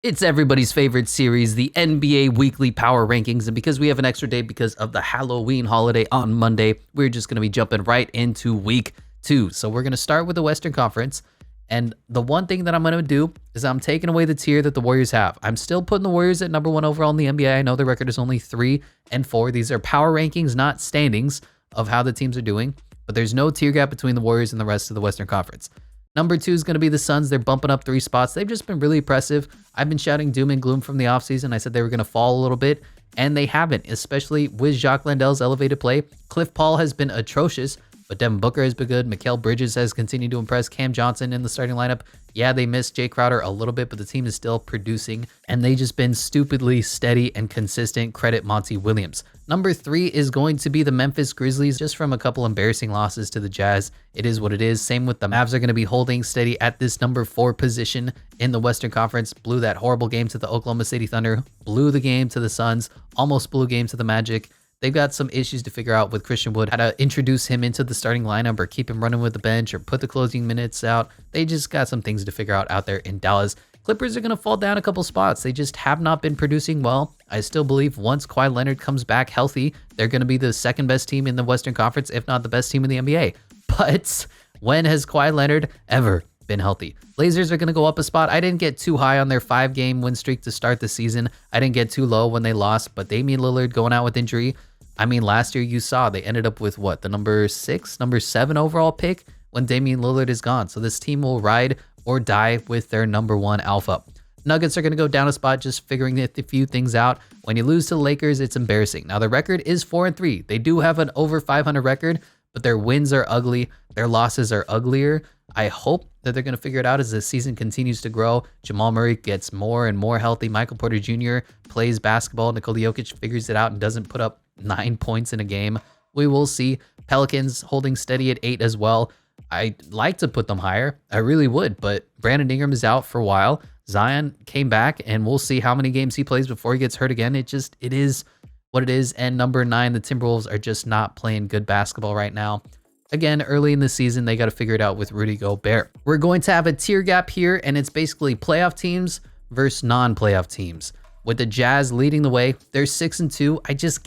It's everybody's favorite series, the NBA Weekly Power Rankings, and because we have an extra day because of the Halloween holiday on Monday, we're just going to be jumping right into week 2. So we're going to start with the Western Conference, and the one thing that I'm going to do is I'm taking away the tier that the Warriors have. I'm still putting the Warriors at number 1 overall in the NBA. I know the record is only 3-4. These are power rankings, not standings of how the teams are doing, but there's no tier gap between the Warriors and the rest of the Western Conference. Number 2 is going to be the Suns. They're bumping up 3 spots. They've just been really impressive. I've been shouting doom and gloom from the offseason. I said they were going to fall a little bit, and they haven't, especially with Jacques Landale's elevated play. Cliff Paul has been atrocious, but Devin Booker has been good. Mikal Bridges has continued to impress. Cam Johnson in the starting lineup. Yeah, they missed Jay Crowder a little bit, but the team is still producing, and they just been stupidly steady and consistent. Credit Monty Williams. Number 3 is going to be the Memphis Grizzlies, just from a couple embarrassing losses to the Jazz. It is what it is. Same with the Mavs are going to be holding steady at this number 4 position in the Western Conference. Blew that horrible game to the Oklahoma City Thunder. Blew the game to the Suns. Almost blew a game to the Magic. They've got some issues to figure out with Christian Wood, how to introduce him into the starting lineup or keep him running with the bench or put the closing minutes out. They just got some things to figure out there in Dallas. Clippers are going to fall down a couple spots. They just have not been producing well. I still believe once Kawhi Leonard comes back healthy, they're going to be the second best team in the Western Conference, if not the best team in the NBA. But when has Kawhi Leonard ever been healthy? Blazers are going to go up a spot. I didn't get too high on their 5-game win streak to start the season. I didn't get too low when they lost, but Damian Lillard going out with injury. I mean, last year you saw they ended up with what? The number 7 overall pick when Damian Lillard is gone. So this team will ride or die with their number 1 alpha. Nuggets are going to go down a spot, just figuring a few things out. When you lose to the Lakers, it's embarrassing. Now, the record is 4-3. They do have an over 500 record, but their wins are ugly. Their losses are uglier. I hope that they're going to figure it out as the season continues to grow. Jamal Murray gets more and more healthy. Michael Porter Jr. plays basketball. Nikola Jokic figures it out and doesn't put up 9 points in a game. We will see. Pelicans holding steady at 8 as well. I'd like to put them higher. I really would, but Brandon Ingram is out for a while. Zion came back, and we'll see how many games he plays before he gets hurt again. It is what it is. And number 9, the Timberwolves are just not playing good basketball right now. Again, early in the season, they got to figure it out with Rudy Gobert. We're going to have a tier gap here, and it's basically playoff teams versus non-playoff teams. With the Jazz leading the way, they're 6-2.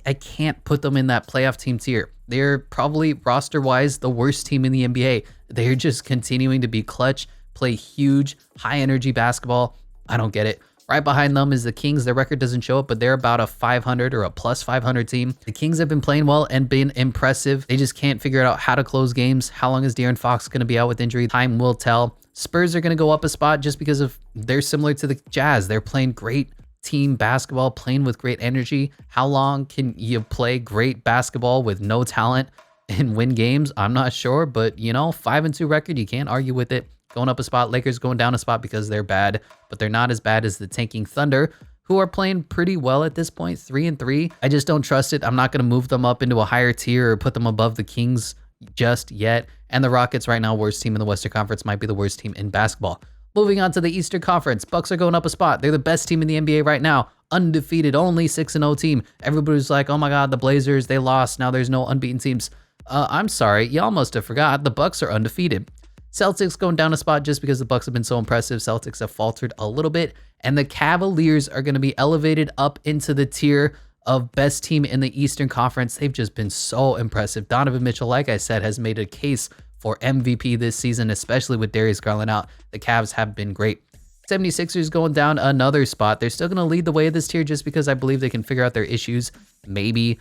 I can't put them in that playoff team tier. They're probably roster-wise the worst team in the NBA. They're just continuing to be clutch, play huge, high-energy basketball. I don't get it. Right behind them is the Kings. Their record doesn't show it, but they're about a 500 or a plus 500 team. The Kings have been playing well and been impressive. They just can't figure out how to close games. How long is De'Aaron Fox going to be out with injury? Time will tell. Spurs are going to go up a spot just because of they're similar to the Jazz. They're playing great team basketball, playing with great energy. How long can you play great basketball with no talent and win games? I'm not sure, but 5-2 record, you can't argue with it. Going up a spot. Lakers going down a spot because they're bad, but they're not as bad as the tanking Thunder, who are playing pretty well at this point, 3-3. I just don't trust it. I'm not going to move them up into a higher tier or put them above the Kings just yet. And the Rockets right now, worst team in the Western Conference, might be the worst team in basketball. Moving on to the Eastern Conference, Bucks are going up a spot. They're the best team in the NBA right now. Undefeated, only 6-0 team. Everybody's like, oh my God, the Blazers, they lost. Now there's no unbeaten teams. I'm sorry, y'all must have forgot. The Bucks are undefeated. Celtics going down a spot just because the Bucks have been so impressive. Celtics have faltered a little bit. And the Cavaliers are going to be elevated up into the tier of best team in the Eastern Conference. They've just been so impressive. Donovan Mitchell, like I said, has made a case for MVP this season, especially with Darius Garland out. The Cavs have been great. 76ers going down another spot. They're still going to lead the way of this tier just because I believe they can figure out their issues. Maybe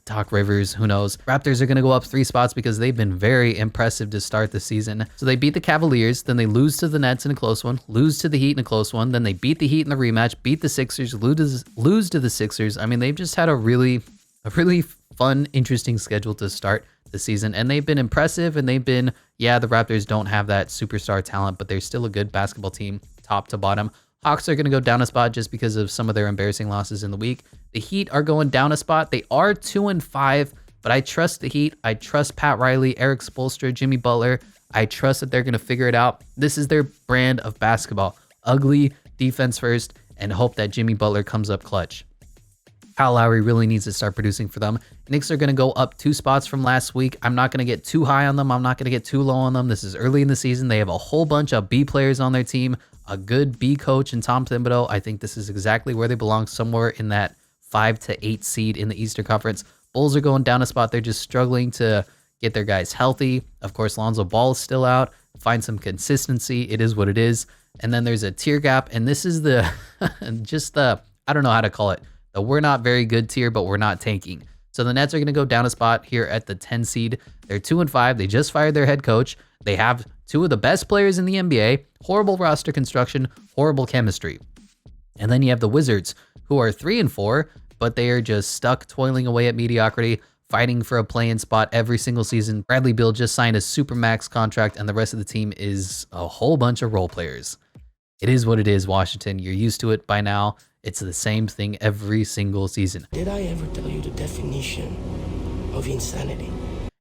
Doc Rivers, who knows. Raptors are going to go up 3 spots because they've been very impressive to start the season. So they beat the Cavaliers, then they lose to the Nets in a close one, lose to the Heat in a close one, then they beat the Heat in the rematch, beat the Sixers, lose to the Sixers. I mean, they've just had a really fun, interesting schedule to start the season, and they've been impressive, and they've been, the Raptors don't have that superstar talent, but they're still a good basketball team, top to bottom. Hawks are going to go down a spot just because of some of their embarrassing losses in the week. The Heat are going down a spot. They are 2-5, but I trust the Heat. I trust Pat Riley, Eric Spoelstra, Jimmy Butler. I trust that they're going to figure it out. This is their brand of basketball. Ugly, defense first, and hope that Jimmy Butler comes up clutch. Kyle Lowry really needs to start producing for them. Knicks are going to go up 2 spots from last week. I'm not going to get too high on them. I'm not going to get too low on them. This is early in the season. They have a whole bunch of B players on their team. a good B coach in Tom Thibodeau. I think this is exactly where they belong, somewhere in that 5 to 8 seed in the Eastern Conference. Bulls are going down a spot. They're just struggling to get their guys healthy. Of course, Lonzo Ball is still out. Find some consistency. It is what it is. And then there's a tier gap. And this is the, I don't know how to call it. The we're not very good tier, but we're not tanking. So the Nets are going to go down a spot here at the 10 seed. They're 2-5. They just fired their head coach. They have two of the best players in the NBA. Horrible roster construction, horrible chemistry. And then you have the Wizards, who are 3-4, but they are just stuck toiling away at mediocrity, fighting for a play-in spot every single season. Bradley Beal just signed a supermax contract, and the rest of the team is a whole bunch of role players. It is what it is, Washington. You're used to it by now. It's the same thing every single season. Did I ever tell you the definition of insanity?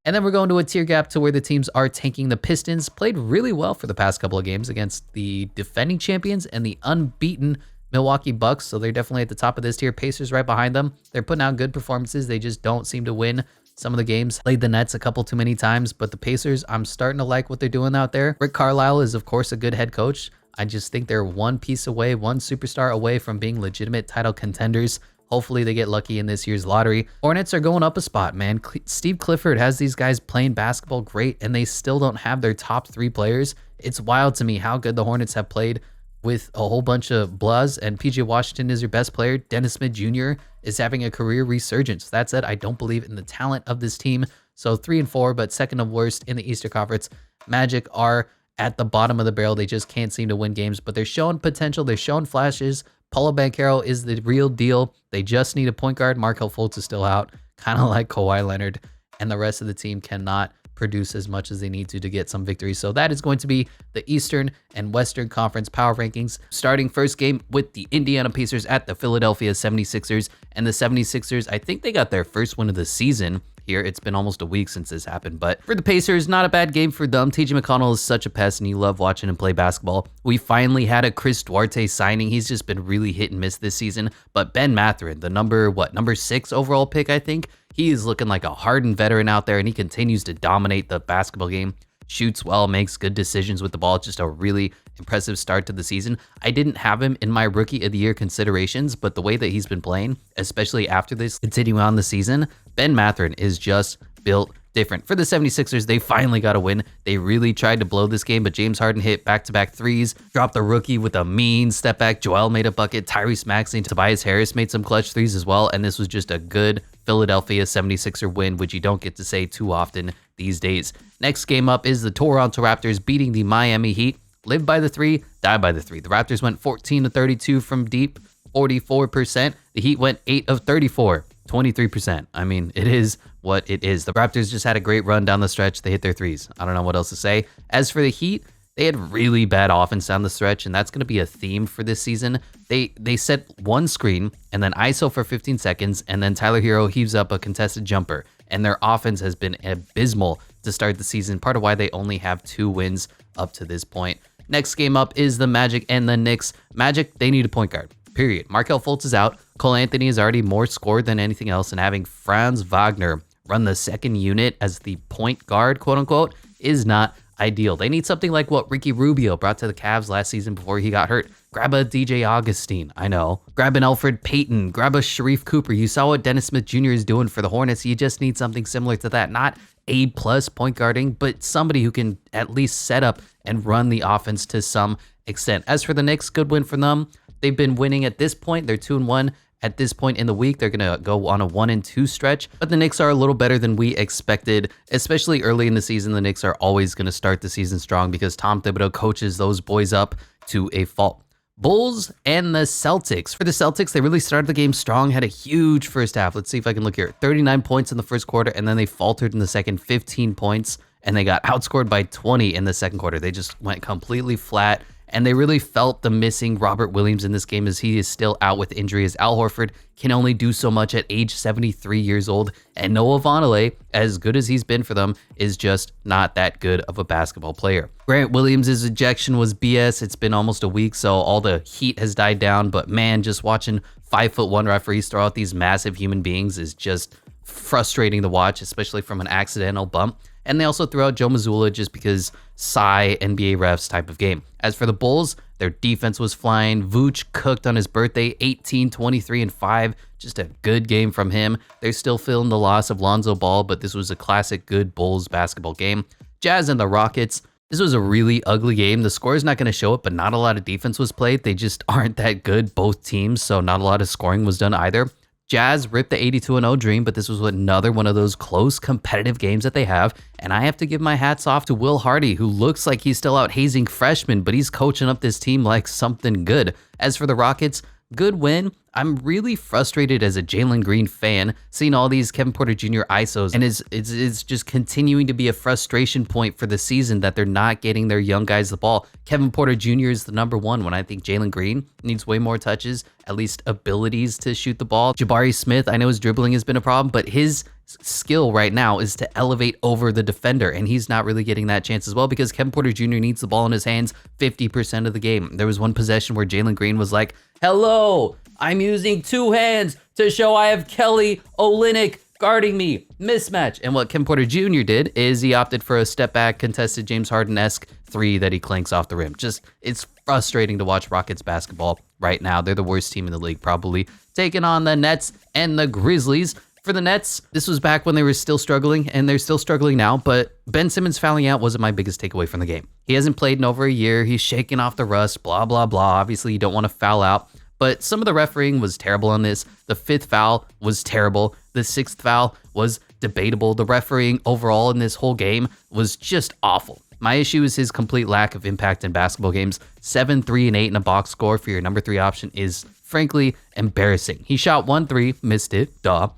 And then we're going to a tier gap to where the teams are tanking. The Pistons played really well for the past couple of games against the defending champions and the unbeaten Milwaukee Bucks. So they're definitely at the top of this tier. Pacers right behind them. They're putting out good performances. They just don't seem to win some of the games. Played the Nets a couple too many times, but the Pacers, I'm starting to like what they're doing out there. Rick Carlisle is, of course, a good head coach. I just think they're one piece away, one superstar away from being legitimate title contenders. Hopefully they get lucky in this year's lottery. Hornets are going up a spot, man. Steve Clifford has these guys playing basketball great, and they still don't have their top 3 players. It's wild to me how good the Hornets have played with a whole bunch of blahs, and PJ Washington is your best player. Dennis Smith Jr. is having a career resurgence. That said, I don't believe in the talent of this team. So 3-4, but second of worst in the Eastern Conference. Magic are at the bottom of the barrel. They just can't seem to win games, but they're showing potential. They're showing flashes. Paulo Banchero is the real deal. They just need a point guard. Markelle Fultz is still out, kind of like Kawhi Leonard, and the rest of the team cannot produce as much as they need to get some victories. So that is going to be the Eastern and Western Conference power rankings. Starting first game with the Indiana Pacers at the Philadelphia 76ers. And the 76ers, I think they got their first win of the season here. It's been almost a week since this happened, but for the Pacers, not a bad game for them. TJ McConnell is such a pest, and you love watching him play basketball. We finally had a Chris Duarte signing. He's just been really hit and miss this season, but Ben Mathurin, the number 6 overall pick, I think, he is looking like a hardened veteran out there, and he continues to dominate the basketball game. Shoots well, makes good decisions with the ball. It's just a really impressive start to the season. I didn't have him in my rookie of the year considerations, but the way that he's been playing, especially after this continuing on the season, Ben Mathurin is just built different. For the 76ers, they finally got a win. They really tried to blow this game, but James Harden hit back-to-back threes, dropped the rookie with a mean step back. Joel made a bucket. Tyrese Maxey and Tobias Harris made some clutch threes as well, and this was just a good Philadelphia 76er win, which you don't get to say too often these days. Next game up is the Toronto Raptors beating the Miami Heat. Live by the 3, die by the 3. The Raptors went 14 of 32 from deep, 44%. The Heat went 8 of 34, 23%. I mean, it is what it is. The Raptors just had a great run down the stretch. They hit their threes. I don't know what else to say. As for the Heat, they had really bad offense down the stretch, and that's going to be a theme for this season. They set one screen and then ISO for 15 seconds, and then Tyler Hero heaves up a contested jumper. And their offense has been abysmal to start the season, part of why they only have 2 wins up to this point. Next game up is the Magic and the Knicks. Magic, they need a point guard, period. Markelle Fultz is out. Cole Anthony is already more scored than anything else, and having Franz Wagner run the second unit as the point guard, quote unquote, is not ideal. They need something like what Ricky Rubio brought to the Cavs last season before he got hurt. Grab a DJ Augustine, I know. Grab an Alfred Payton. Grab a Sharif Cooper. You saw what Dennis Smith Jr. is doing for the Hornets. You just need something similar to that. Not A+ point guarding, but somebody who can at least set up and run the offense to some extent. As for the Knicks, good win for them. They've been winning at this point. They're 2-1. At this point in the week, they're going to go on a 1-2 stretch, but the Knicks are a little better than we expected, especially early in the season. The Knicks are always going to start the season strong because Tom Thibodeau coaches those boys up to a fault. Bulls and the Celtics. For the Celtics, they really started the game strong, had a huge first half. Let's see if I can look here. 39 points in the first quarter, and then they faltered in the second, 15 points, and they got outscored by 20 in the second quarter. They just went completely flat. And they really felt the missing Robert Williams in this game as he is still out with injury, as Al Horford can only do so much at age 73 years old. And Noah Vonleh, as good as he's been for them, is just not that good of a basketball player. Grant Williams' ejection was BS. It's been almost a week, so all the heat has died down. But man, just watching 5'1" referees throw out these massive human beings is just frustrating to watch, especially from an accidental bump. And they also threw out Joe Mazzulla just because NBA refs type of game. As for the Bulls, their defense was flying. Vooch cooked on his birthday, 18, 23, and 5. Just a good game from him. They're still feeling the loss of Lonzo Ball, but this was a classic good Bulls basketball game. Jazz and the Rockets. This was a really ugly game. The score is not going to show it, but not a lot of defense was played. They just aren't that good, both teams, so not a lot of scoring was done either. Jazz ripped the 82-0 dream, but this was another one of those close competitive games that they have, and I have to give my hats off to Will Hardy, who looks like he's still out hazing freshmen, but he's coaching up this team like something good. As for the Rockets, good win. I'm really frustrated as a Jalen Green fan seeing all these Kevin Porter Jr. ISOs, and it's just continuing to be a frustration point for the season that they're not getting their young guys the ball. Kevin Porter Jr. is the number one when I think Jalen Green needs way more touches, at least abilities to shoot the ball. Jabari Smith, I know his dribbling has been a problem, but his skill right now is to elevate over the defender, and he's not really getting that chance as well because Kevin Porter Jr. needs the ball in his hands 50% of the game. There was one possession where Jalen Green was like, "Hello, I'm using two hands to show I have Kelly Olynyk guarding me." Mismatch. And what Kevin Porter Jr. did is he opted for a step back contested James Harden-esque three that he clanks off the rim. Just, it's frustrating to watch Rockets basketball right now. They're the worst team in the league, probably, taking on the Nets and the Grizzlies. For the Nets, this was back when they were still struggling, and they're still struggling now, but Ben Simmons fouling out wasn't my biggest takeaway from the game. He hasn't played in over a year. He's shaking off the rust, blah, blah, blah. Obviously, you don't want to foul out, but some of the refereeing was terrible on this. The fifth foul was terrible. The sixth foul was debatable. The refereeing overall in this whole game was just awful. My issue is his complete lack of impact in basketball games. 7, 3, and 8 in a box score for your number 3 option is frankly embarrassing. He shot 1-3, missed it, duh.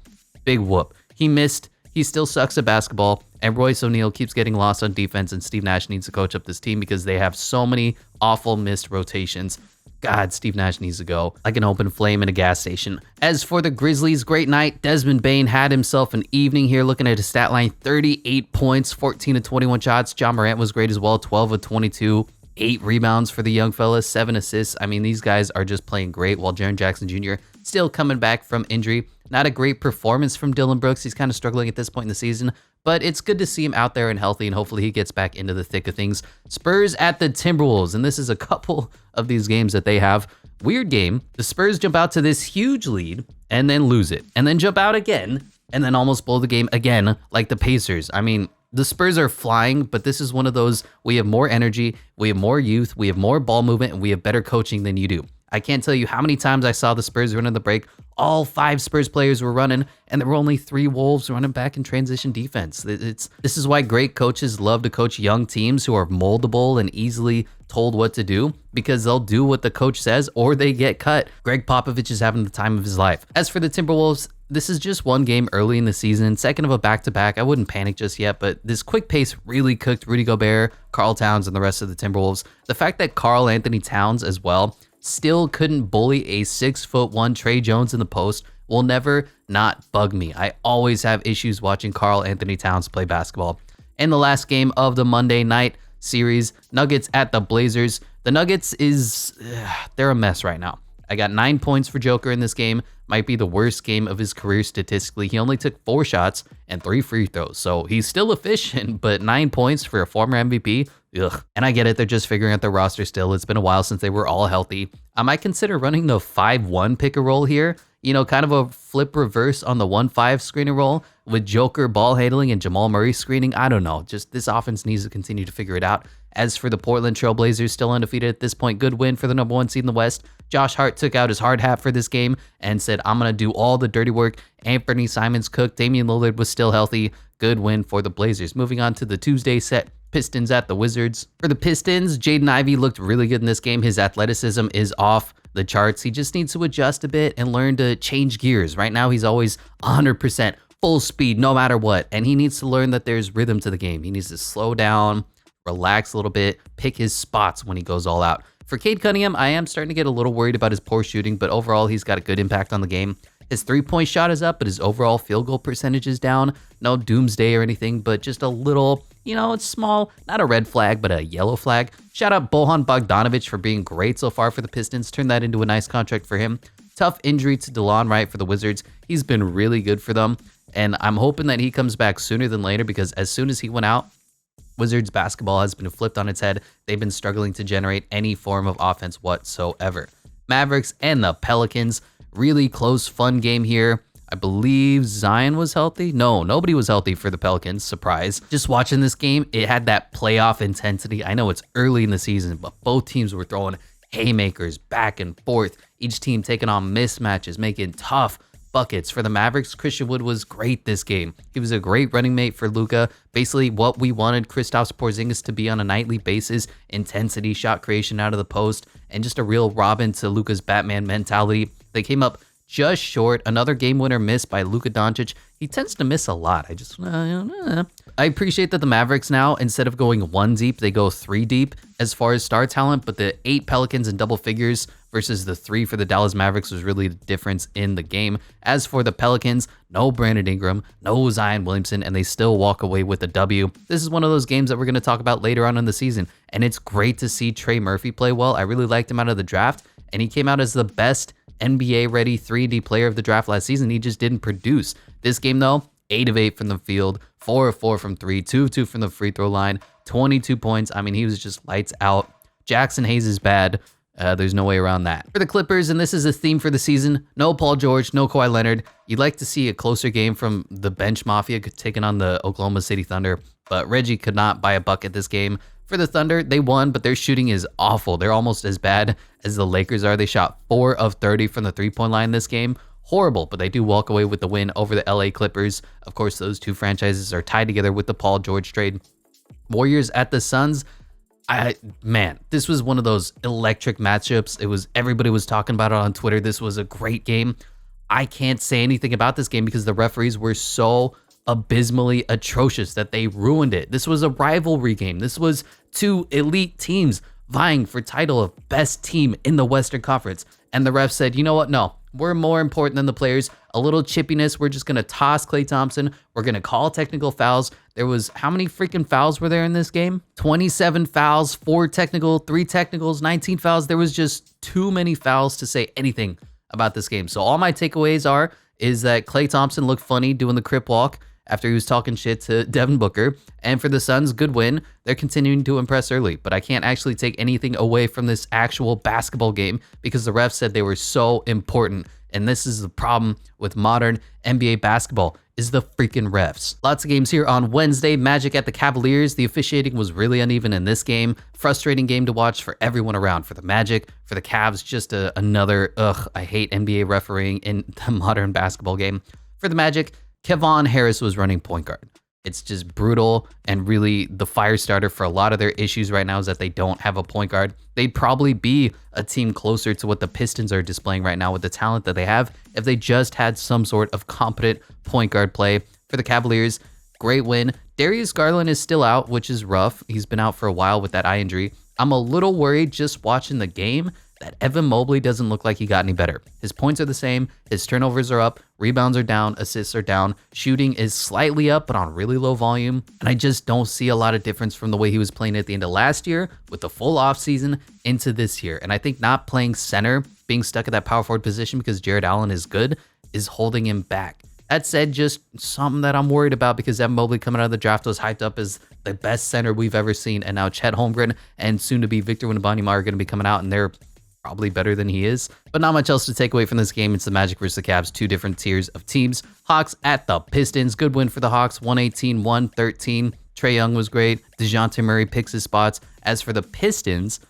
Big whoop. He missed. He still sucks at basketball, and Royce O'Neal keeps getting lost on defense, and Steve Nash needs to coach up this team because they have so many awful missed rotations. God, Steve Nash needs to go like an open flame in a gas station. As for the Grizzlies, great night. Desmond Bane had himself an evening here, looking at his stat line, 38 points, 14 of 21 shots. John Morant was great as well, 12 of 22. 8 rebounds for the young fellas, 7 assists. I mean, these guys are just playing great while Jaren Jackson Jr. still coming back from injury. Not a great performance from Dillon Brooks. He's kind of struggling at this point in the season, but it's good to see him out there and healthy, and hopefully he gets back into the thick of things. Spurs at the Timberwolves, and this is a couple of these games that they have. Weird game. The Spurs jump out to this huge lead and then lose it, and then jump out again, and then almost blow the game again like the Pacers. I mean, the Spurs are flying, but this is one of those, we have more energy, we have more youth, we have more ball movement, and we have better coaching than you do. I can't tell you how many times I saw the Spurs running the break. All 5 Spurs players were running, and there were only 3 Wolves running back in transition defense. This is why great coaches love to coach young teams who are moldable and easily told what to do, because they'll do what the coach says or they get cut. Greg Popovich is having the time of his life. As for the Timberwolves, this is just one game early in the season, second of a back-to-back. I wouldn't panic just yet, but this quick pace really cooked Rudy Gobert, Karl Towns, and the rest of the Timberwolves. The fact that Karl Anthony Towns as well still couldn't bully a 6'1" Trey Jones in the post will never not bug me. I always have issues watching Karl Anthony Towns play basketball. In the last game of the Monday night series, Nuggets at the Blazers. The Nuggets they're a mess right now. I got 9 points for Joker in this game. Might be the worst game of his career statistically. He only took 4 shots and 3 free throws. So he's still efficient, but 9 points for a former MVP? Ugh. And I get it, they're just figuring out their roster still. It's been a while since they were all healthy. I might consider running the 5-1 pick and roll here. You know, kind of a flip reverse on the 1-5 screen and roll with Joker ball handling and Jamal Murray screening. I don't know. Just this offense needs to continue to figure it out. As for the Portland Trail Blazers, still undefeated at this point. Good win for the number 1 seed in the West. Josh Hart took out his hard hat for this game and said, I'm going to do all the dirty work. Anthony Simons cooked. Damian Lillard was still healthy. Good win for the Blazers. Moving on to the Tuesday set. Pistons at the Wizards. For the Pistons, Jaden Ivey looked really good in this game. His athleticism is off the charts. He just needs to adjust a bit and learn to change gears. Right now, he's always 100% full speed, no matter what. And he needs to learn that there's rhythm to the game. He needs to slow down, relax a little bit, pick his spots when he goes all out. For Cade Cunningham, I am starting to get a little worried about his poor shooting, but overall, he's got a good impact on the game. His 3-point shot is up, but his overall field goal percentage is down. No doomsday or anything, but just a little, you know, it's small. Not a red flag, but a yellow flag. Shout out Bojan Bogdanovic for being great so far for the Pistons. Turned that into a nice contract for him. Tough injury to DeLon Wright for the Wizards. He's been really good for them, and I'm hoping that he comes back sooner than later, because as soon as he went out, Wizards basketball has been flipped on its head. They've been struggling to generate any form of offense whatsoever. Mavericks and the Pelicans, really close, fun game here. I believe Zion was healthy. No, nobody was healthy for the Pelicans. Surprise. Just watching this game, it had that playoff intensity. I know it's early in the season, but both teams were throwing haymakers back and forth. Each team taking on mismatches, making tough buckets. For the Mavericks, Christian Wood was great this game. He was a great running mate for Luka. Basically what we wanted Kristaps Porzingis to be on a nightly basis. Intensity, shot creation out of the post, and just a real Robin to Luka's Batman mentality. They came up just short. Another game winner missed by Luka Doncic. He tends to miss a lot. I appreciate that the Mavericks now, instead of going 1 deep, they go 3 deep as far as star talent, but the 8 Pelicans in double figures versus the 3 for the Dallas Mavericks was really the difference in the game. As for the Pelicans, no Brandon Ingram, no Zion Williamson, and they still walk away with a W. This is one of those games that we're going to talk about later on in the season, and it's great to see Trey Murphy play well. I really liked him out of the draft, and he came out as the best NBA-ready 3D player of the draft last season. He just didn't produce. This game, though, 8 of 8 from the field, 4 of 4 from 3, 2 of 2 from the free throw line, 22 points. I mean, he was just lights out. Jackson Hayes is bad. There's no way around that. For the Clippers, and this is a theme for the season, no Paul George, no Kawhi Leonard. You'd like to see a closer game from the bench mafia taking on the Oklahoma City Thunder, but Reggie could not buy a bucket this game. For the Thunder, they won, but their shooting is awful. They're almost as bad as the Lakers are. They shot 4 of 30 from the three-point line this game. Horrible, but they do walk away with the win over the LA Clippers. Of course, those two franchises are tied together with the Paul George trade. Warriors at the Suns. Man, this was one of those electric matchups. Everybody was talking about it on Twitter. This was a great game. I can't say anything about this game because the referees were so abysmally atrocious that they ruined it. This was a rivalry game. This was 2 elite teams vying for title of best team in the Western Conference. And the ref said, you know what? No, we're more important than the players. A little chippiness. We're just going to toss Klay Thompson. We're going to call technical fouls. There was, how many freaking fouls were there in this game? 27 fouls, 4 technical, 3 technicals, 19 fouls. There was just too many fouls to say anything about this game. So all my takeaways is that Klay Thompson looked funny doing the crip walk after he was talking shit to Devin Booker. And for the Suns, good win. They're continuing to impress early, but I can't actually take anything away from this actual basketball game because the refs said they were so important. And this is the problem with modern NBA basketball, is the freaking refs. Lots of games here on Wednesday. Magic at the Cavaliers. The officiating was really uneven in this game. Frustrating game to watch for everyone around. For the Magic, for the Cavs, just another, I hate NBA refereeing in the modern basketball game. For the Magic, Kevon Harris was running point guard. It's just brutal, and really the fire starter for a lot of their issues right now is that they don't have a point guard. They'd probably be a team closer to what the Pistons are displaying right now with the talent that they have if they just had some sort of competent point guard play. For the Cavaliers, great win. Darius Garland is still out, which is rough. He's been out for a while with that eye injury. I'm a little worried just watching the game that Evan Mobley doesn't look like he got any better. His points are the same, his turnovers are up, rebounds are down, assists are down, shooting is slightly up, but on really low volume. And I just don't see a lot of difference from the way he was playing at the end of last year with the full offseason into this year. And I think not playing center, being stuck at that power forward position because Jared Allen is good, is holding him back. That said, just something that I'm worried about because Evan Mobley coming out of the draft was hyped up as the best center we've ever seen. And now Chet Holmgren and soon to be Victor Wembanyama are going to be coming out, and they're probably better than he is. But not much else to take away from this game. It's the Magic versus the Cavs, 2 different tiers of teams. Hawks at the Pistons. Good win for the Hawks, 118-113. Trae Young was great. DeJounte Murray picks his spots. As for the Pistons,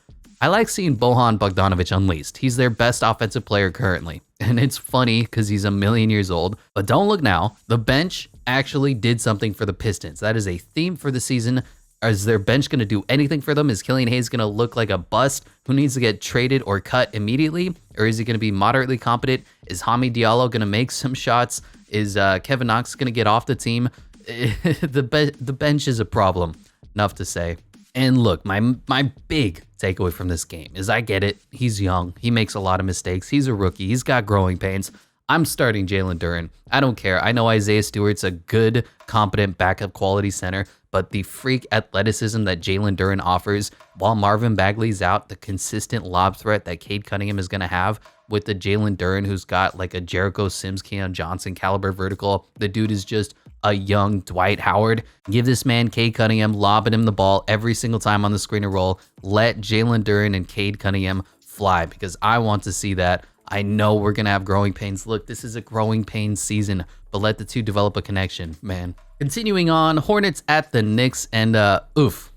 I like seeing Bojan Bogdanovic unleashed. He's their best offensive player currently. And it's funny because he's a million years old. But don't look now. The bench actually did something for the Pistons. That is a theme for the season. Is their bench going to do anything for them? Is Killian Hayes going to look like a bust who needs to get traded or cut immediately? Or is he going to be moderately competent? Is Hami Diallo going to make some shots? Is Kevin Knox going to get off the team? The bench is a problem, enough to say. And look, my big takeaway from this game is I get it. He's young. He makes a lot of mistakes. He's a rookie. He's got growing pains. I'm starting Jalen Duren. I don't care. I know Isaiah Stewart's a good, competent backup quality center, but the freak athleticism that Jalen Duren offers while Marvin Bagley's out, the consistent lob threat that Cade Cunningham is going to have with the Jalen Duren who's got like a Jericho Sims, Keon Johnson caliber vertical. The dude is just a young Dwight Howard. Give this man Cade Cunningham, lobbing him the ball every single time on the screen and roll. Let Jalen Duren and Cade Cunningham fly because I want to see that. I know we're going to have growing pains. Look, this is a growing pains season, but let the two develop a connection, man. Continuing on, Hornets at the Knicks, and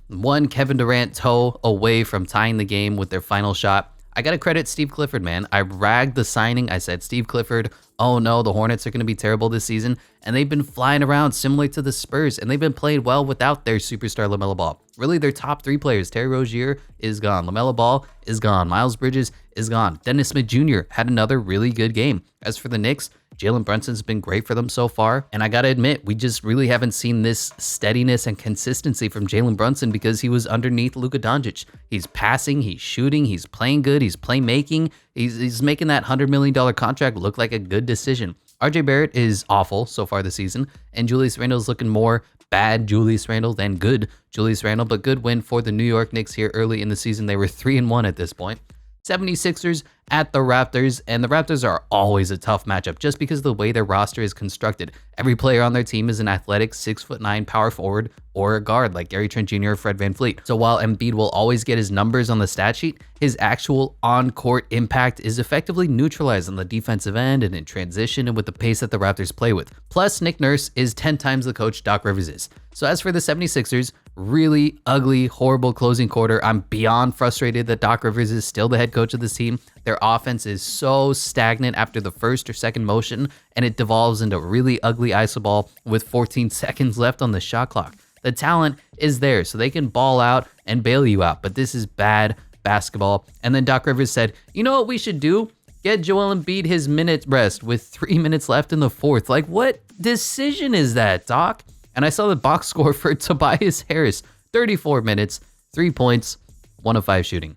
one Kevin Durant toe away from tying the game with their final shot. I got to credit Steve Clifford, man. I ragged the signing. I said, Steve Clifford, oh no, the Hornets are going to be terrible this season. And they've been flying around similar to the Spurs, and they've been playing well without their superstar LaMelo Ball. Really, their top three players, Terry Rozier is gone. LaMelo Ball is gone. Miles Bridges is gone. Dennis Smith Jr. had another really good game. As for the Knicks, Jalen Brunson's been great for them so far. And I got to admit, we just really haven't seen this steadiness and consistency from Jalen Brunson because he was underneath Luka Doncic. He's passing, he's shooting, he's playing good, he's playmaking. He's making that $100 million contract look like a good decision. RJ Barrett is awful so far this season, and Julius Randle's looking more bad Julius Randle than good Julius Randle, but good win for the New York Knicks here early in the season. They were 3-1 at this point. 76ers at the Raptors, and the Raptors are always a tough matchup just because of the way their roster is constructed. Every player on their team is an athletic 6'9" power forward or a guard like Gary Trent Jr. or Fred VanVleet. So while Embiid will always get his numbers on the stat sheet, his actual on-court impact is effectively neutralized on the defensive end and in transition and with the pace that the Raptors play with. Plus, Nick Nurse is 10 times the coach Doc Rivers is. So as for the 76ers, really ugly, horrible closing quarter. I'm beyond frustrated that Doc Rivers is still the head coach of this team. Their offense is so stagnant after the first or second motion, and it devolves into really ugly iso ball with 14 seconds left on the shot clock. The talent is there, so they can ball out and bail you out, but this is bad basketball. And then Doc Rivers said, you know what we should do? Get Joel Embiid his minute rest with 3 minutes left in the fourth. Like, what decision is that, Doc? And I saw the box score for Tobias Harris, 34 minutes, 3 points, 1 of 5 shooting.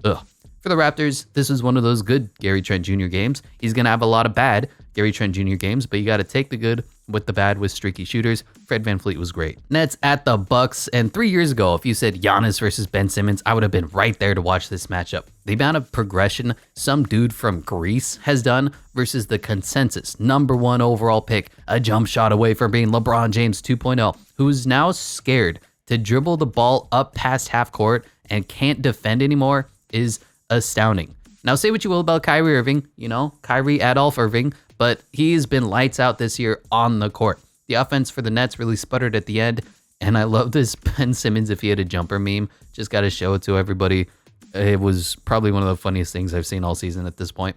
Ugh. For the Raptors, this was one of those good Gary Trent Jr. games. He's going to have a lot of bad Gary Trent Jr. games, but you got to take the good with the bad with streaky shooters. Fred VanVleet was great. Nets at the Bucks, and 3 years ago, if you said Giannis versus Ben Simmons, I would have been right there to watch this matchup. The amount of progression some dude from Greece has done versus the consensus #1 overall pick, a jump shot away from being LeBron James 2.0, who's now scared to dribble the ball up past half court and can't defend anymore, is astounding. Now, say what you will about Kyrie Irving, Kyrie Adolph Irving, but he's been lights out this year on the court. The offense for the Nets really sputtered at the end, and I love this Ben Simmons if he had a jumper meme. Just got to show it to everybody. It was probably one of the funniest things I've seen all season at this point.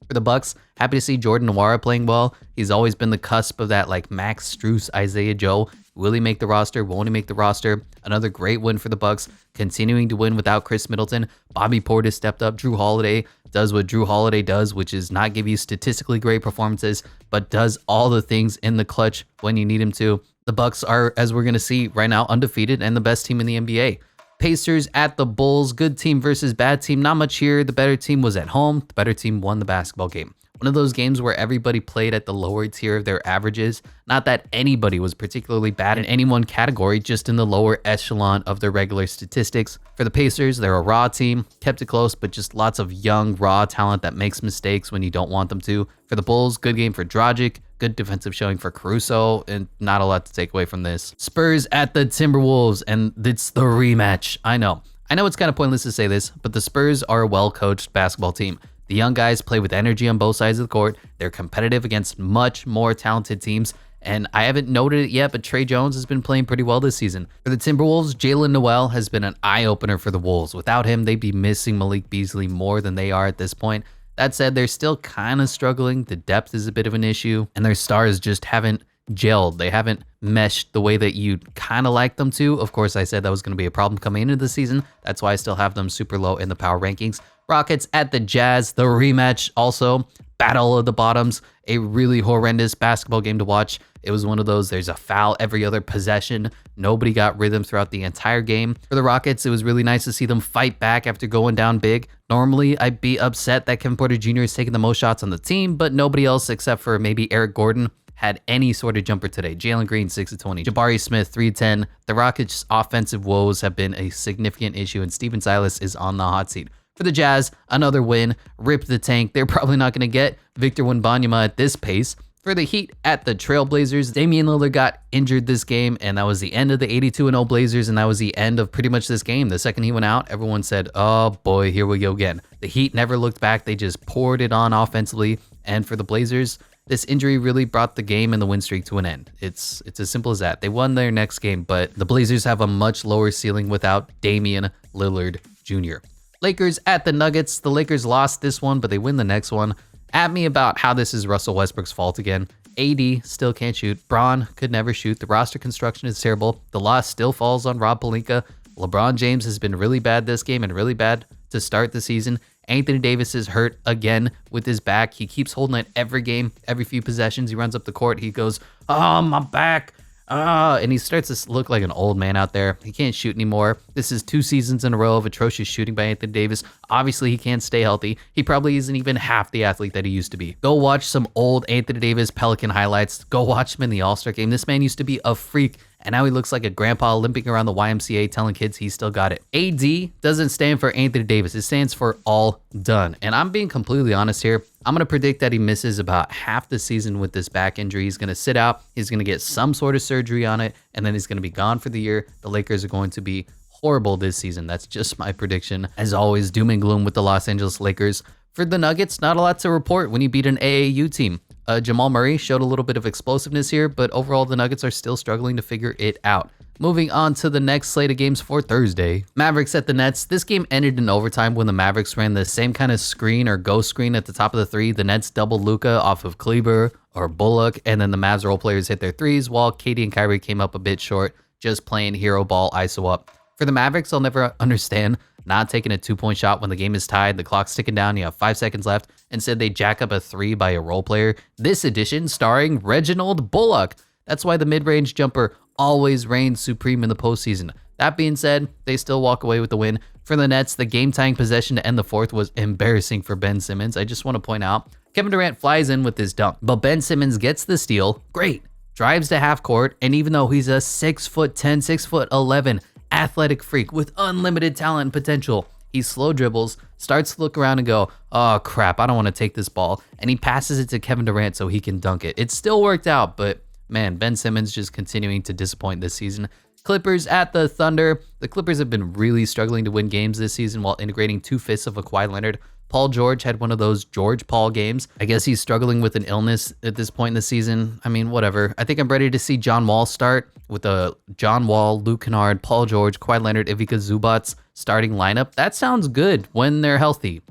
For the Bucks, happy to see Jordan Nwora playing well. He's always been the cusp of that like Max Strus, Isaiah Joe. Will he make the roster? Won't he make the roster? Another great win for the Bucks, continuing to win without Chris Middleton. Bobby Portis stepped up. Drew Holiday does what Drew Holiday does, which is not give you statistically great performances, but does all the things in the clutch when you need him to. The Bucks are, as we're going to see right now, undefeated and the best team in the NBA. Pacers at the Bulls, good team versus bad team. Not much here. The better team was at home. The better team won the basketball game. One of those games where everybody played at the lower tier of their averages. Not that anybody was particularly bad in any one category, just in the lower echelon of their regular statistics. For the Pacers, they're a raw team, kept it close, but just lots of young, raw talent that makes mistakes when you don't want them to. For the Bulls, good game for Dragic, good defensive showing for Caruso, and not a lot to take away from this. Spurs at the Timberwolves, and it's the rematch. I know it's kind of pointless to say this, but the Spurs are a well-coached basketball team. The young guys play with energy on both sides of the court. They're competitive against much more talented teams. And I haven't noted it yet, but Trey Jones has been playing pretty well this season. For the Timberwolves, Jalen Noel has been an eye-opener for the Wolves. Without him, they'd be missing Malik Beasley more than they are at this point. That said, they're still kind of struggling. The depth is a bit of an issue, and their stars just haven't gelled. They haven't meshed the way that you'd kind of like them to. Of course, I said that was going to be a problem coming into the season. That's why I still have them super low in the power rankings. Rockets at the Jazz, the rematch also. battle of the bottoms, a really horrendous basketball game to watch. It was one of those, there's a foul every other possession. Nobody got rhythm throughout the entire game. For the Rockets, it was really nice to see them fight back after going down big. Normally, I'd be upset that Kevin Porter Jr. is taking the most shots on the team, but nobody else except for maybe Eric Gordon had any sort of jumper today. Jalen Green, 6 of 20. Jabari Smith, 3 of 10. The Rockets' offensive woes have been a significant issue, and Steven Silas is on the hot seat. For the Jazz, another win. Rip the tank. They're probably not going to get Victor Wembanyama at this pace. For the Heat at the Trailblazers, Damian Lillard got injured this game, and that was the end of the 82-0 Blazers, and that was the end of pretty much this game. The second he went out, everyone said, oh boy, here we go again. The Heat never looked back. They just poured it on offensively, and for the Blazers, this injury really brought the game and the win streak to an end. It's as simple as that. They won their next game, but the Blazers have a much lower ceiling without Damian Lillard Jr. Lakers at the Nuggets. The Lakers lost this one, but they win the next one. At me about how this is Russell Westbrook's fault again. AD still can't shoot. Braun could never shoot. The roster construction is terrible. The loss still falls on Rob Pelinka. LeBron James has been really bad this game and really bad to start the season. Anthony Davis is hurt again with his back. He keeps holding it every game, every few possessions. He runs up the court. He goes, oh, my back. And he starts to look like an old man out there. He can't shoot anymore. This is 2 seasons in a row of atrocious shooting by Anthony Davis. Obviously, he can't stay healthy. He probably isn't even half the athlete that he used to be. Go watch some old Anthony Davis Pelican highlights. Go watch him in the All-Star game. This man used to be a freak, and now he looks like a grandpa limping around the YMCA telling kids he's still got it. AD doesn't stand for Anthony Davis. It stands for all done. And I'm being completely honest here. I'm going to predict that he misses about half the season with this back injury. He's going to sit out. He's going to get some sort of surgery on it, and then he's going to be gone for the year. The Lakers are going to be horrible this season. That's just my prediction. As always, doom and gloom with the Los Angeles Lakers. For the Nuggets, not a lot to report when you beat an AAU team. Jamal Murray showed a little bit of explosiveness here, but overall the Nuggets are still struggling to figure it out. Moving on to the next slate of games for Thursday. Mavericks at the Nets. This game ended in overtime when the Mavericks ran the same kind of screen or ghost screen at the top of the three. The Nets doubled Luka off of Kleber or Bullock, and then the Mavs role players hit their threes while KD and Kyrie came up a bit short, just playing hero ball ISO up. For the Mavericks, I'll never understand not taking a 2-point shot when the game is tied, the clock's ticking down, you have 5 seconds left. Instead, they jack up a 3 by a role player. This edition starring Reginald Bullock. That's why the mid-range jumper always reigns supreme in the postseason. That being said, they still walk away with the win. For the Nets, the game-tying possession to end the fourth was embarrassing for Ben Simmons. I just want to point out, Kevin Durant flies in with his dunk, but Ben Simmons gets the steal. Great. Drives to half court, and even though he's a 6'10", 6'11", athletic freak with unlimited talent and potential, he slow dribbles, starts to look around and go, oh crap, I don't want to take this ball, and he passes it to Kevin Durant so he can dunk it. It still worked out, but man, Ben Simmons just continuing to disappoint this season. Clippers at the Thunder. The Clippers have been really struggling to win games this season while integrating 2/5 of a Kawhi Leonard. Paul George had one of those George Paul games. I guess he's struggling with an illness at this point in the season. I mean, whatever. I think I'm ready to see John Wall start with a John Wall, Luke Kennard, Paul George, Kawhi Leonard, Ivica Zubac's starting lineup. That sounds good when they're healthy.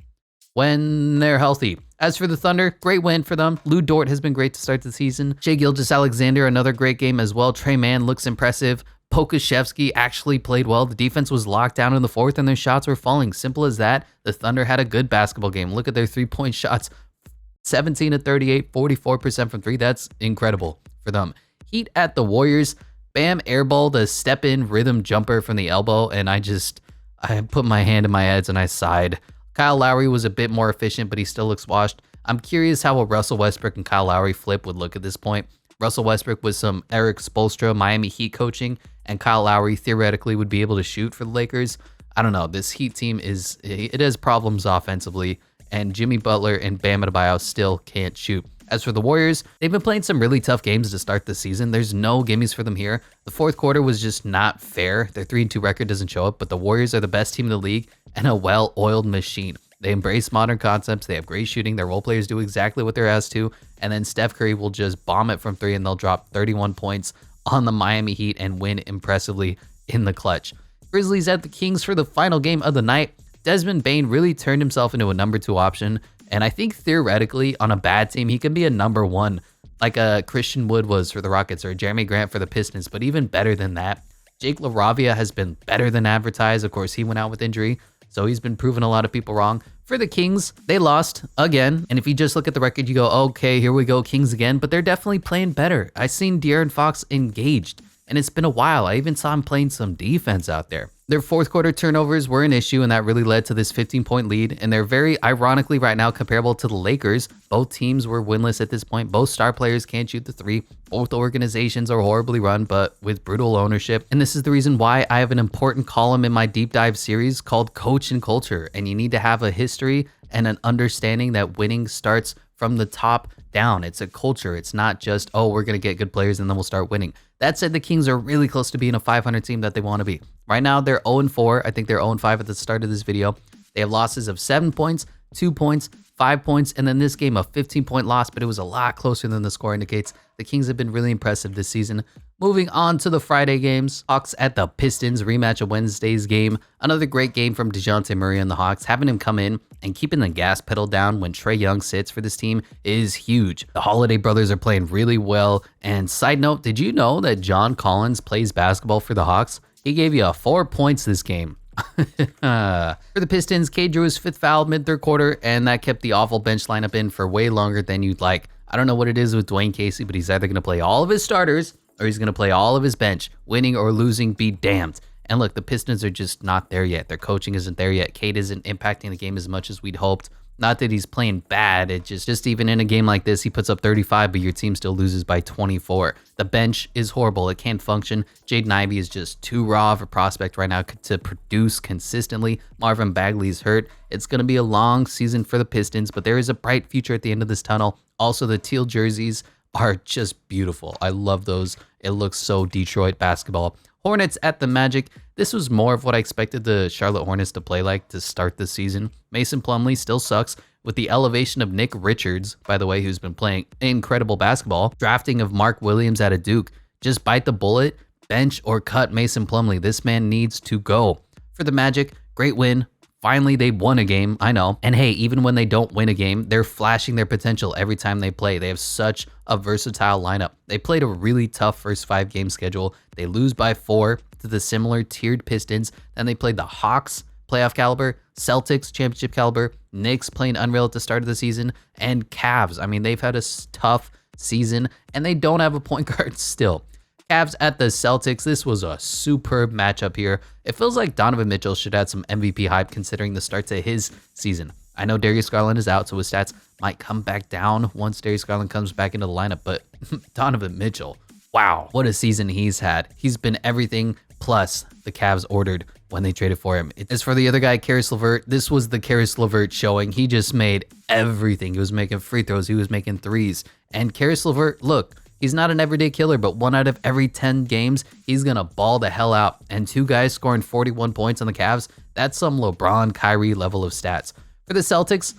As for the Thunder, great win for them. Lou Dort has been great to start the season. Shai Gilgeous-Alexander, another great game as well. Trey Mann looks impressive. Pokashevsky actually played well. The defense was locked down in the fourth and their shots were falling. Simple as that. The Thunder had a good basketball game. Look at their 3-point shots. 17 of 38, 44% from 3. That's incredible for them. Heat at the Warriors. Bam airball the step-in rhythm jumper from the elbow, and I put my hand in my head and I sighed. Kyle Lowry was a bit more efficient, but he still looks washed. I'm curious how a Russell Westbrook and Kyle Lowry flip would look at this point. Russell Westbrook with some Eric Spoelstra Miami Heat coaching, and Kyle Lowry theoretically would be able to shoot for the Lakers. I don't know. This Heat team it has problems offensively, and Jimmy Butler and Bam Adebayo still can't shoot. As for the Warriors, they've been playing some really tough games to start the season. There's no gimmies for them here. The fourth quarter was just not fair. Their 3-2 record doesn't show up, but the Warriors are the best team in the league and a well-oiled machine. They embrace modern concepts. They have great shooting. Their role players do exactly what they're asked to. And then Steph Curry will just bomb it from 3 and they'll drop 31 points on the Miami Heat and win impressively in the clutch. Grizzlies at the Kings for the final game of the night. Desmond Bane really turned himself into a number 2 option. And I think theoretically on a bad team, he can be a number 1 like a Christian Wood was for the Rockets or Jeremy Grant for the Pistons, but even better than that. Jake LaRavia has been better than advertised. Of course, he went out with injury. So he's been proving a lot of people wrong. For the Kings, they lost again. And if you just look at the record, you go, okay, here we go, Kings again. But they're definitely playing better. I seen De'Aaron Fox engaged, and it's been a while. I even saw him playing some defense out there. Their fourth quarter turnovers were an issue, and that really led to this 15-point lead. And they're very ironically right now comparable to the Lakers. Both teams were winless at this point. Both star players can't shoot the three. Both organizations are horribly run, but with brutal ownership. And this is the reason why I have an important column in my deep dive series called Coach and Culture. And you need to have a history and an understanding that winning starts from the top down. It's a culture. It's not just, oh, we're going to get good players and then we'll start winning. That said, the Kings are really close to being a 500 team that they want to be. Right now, they're 0-4. I think they're 0-5 at the start of this video. They have losses of 7 points, 2 points, 5 points, and then this game a 15-point loss, but it was a lot closer than the score indicates. The Kings have been really impressive this season. Moving on to the Friday games, Hawks at the Pistons, rematch of Wednesday's game. Another great game from DeJounte Murray and the Hawks. Having him come in and keeping the gas pedal down when Trae Young sits for this team is huge. The Holiday brothers are playing really well. And side note, did you know that John Collins plays basketball for the Hawks? He gave you 4 points this game. For the Pistons, Cade drew his 5th foul mid-third quarter, and that kept the awful bench lineup in for way longer than you'd like. I don't know what it is with Dwayne Casey, but he's either going to play all of his starters or he's going to play all of his bench. Winning or losing, be damned. And look, the Pistons are just not there yet. Their coaching isn't there yet. Cade isn't impacting the game as much as we'd hoped. Not that he's playing bad. It just even in a game like this, he puts up 35, but your team still loses by 24. The bench is horrible. It can't function. Jaden Ivey is just too raw of a prospect right now to produce consistently. Marvin Bagley's hurt. It's going to be a long season for the Pistons, but there is a bright future at the end of this tunnel. Also, the teal jerseys are just beautiful. I love those. It looks so Detroit basketball. Hornets at the Magic. This was more of what I expected the Charlotte Hornets to play like to start the season. Mason Plumlee still sucks. With the elevation of Nick Richards, by the way, who's been playing incredible basketball, drafting of Mark Williams out of Duke, just bite the bullet, bench or cut Mason Plumlee. This man needs to go. For the Magic, great win. Finally, they won a game, I know. And hey, even when they don't win a game, they're flashing their potential every time they play. They have such a versatile lineup. They played a really tough first 5 game schedule. They lose by 4 to the similar tiered Pistons. Then they played the Hawks, playoff caliber, Celtics, championship caliber, Knicks playing unreal at the start of the season, and Cavs. I mean, they've had a tough season, and they don't have a point guard still. Cavs at the Celtics. This was a superb matchup here. It feels like Donovan Mitchell should add some MVP hype considering the start to his season. I know Darius Garland is out, so his stats might come back down once Darius Garland comes back into the lineup, but Donovan Mitchell, wow, what a season he's had. He's been everything plus the Cavs ordered when they traded for him. As for the other guy, Karis LeVert, this was the Karis LeVert showing. He just made everything. He was making free throws. He was making threes. And Karis LeVert, look, he's not an everyday killer, but 1 out of every 10 games, he's going to ball the hell out. And 2 guys scoring 41 points on the Cavs, that's some LeBron, Kyrie level of stats. For the Celtics,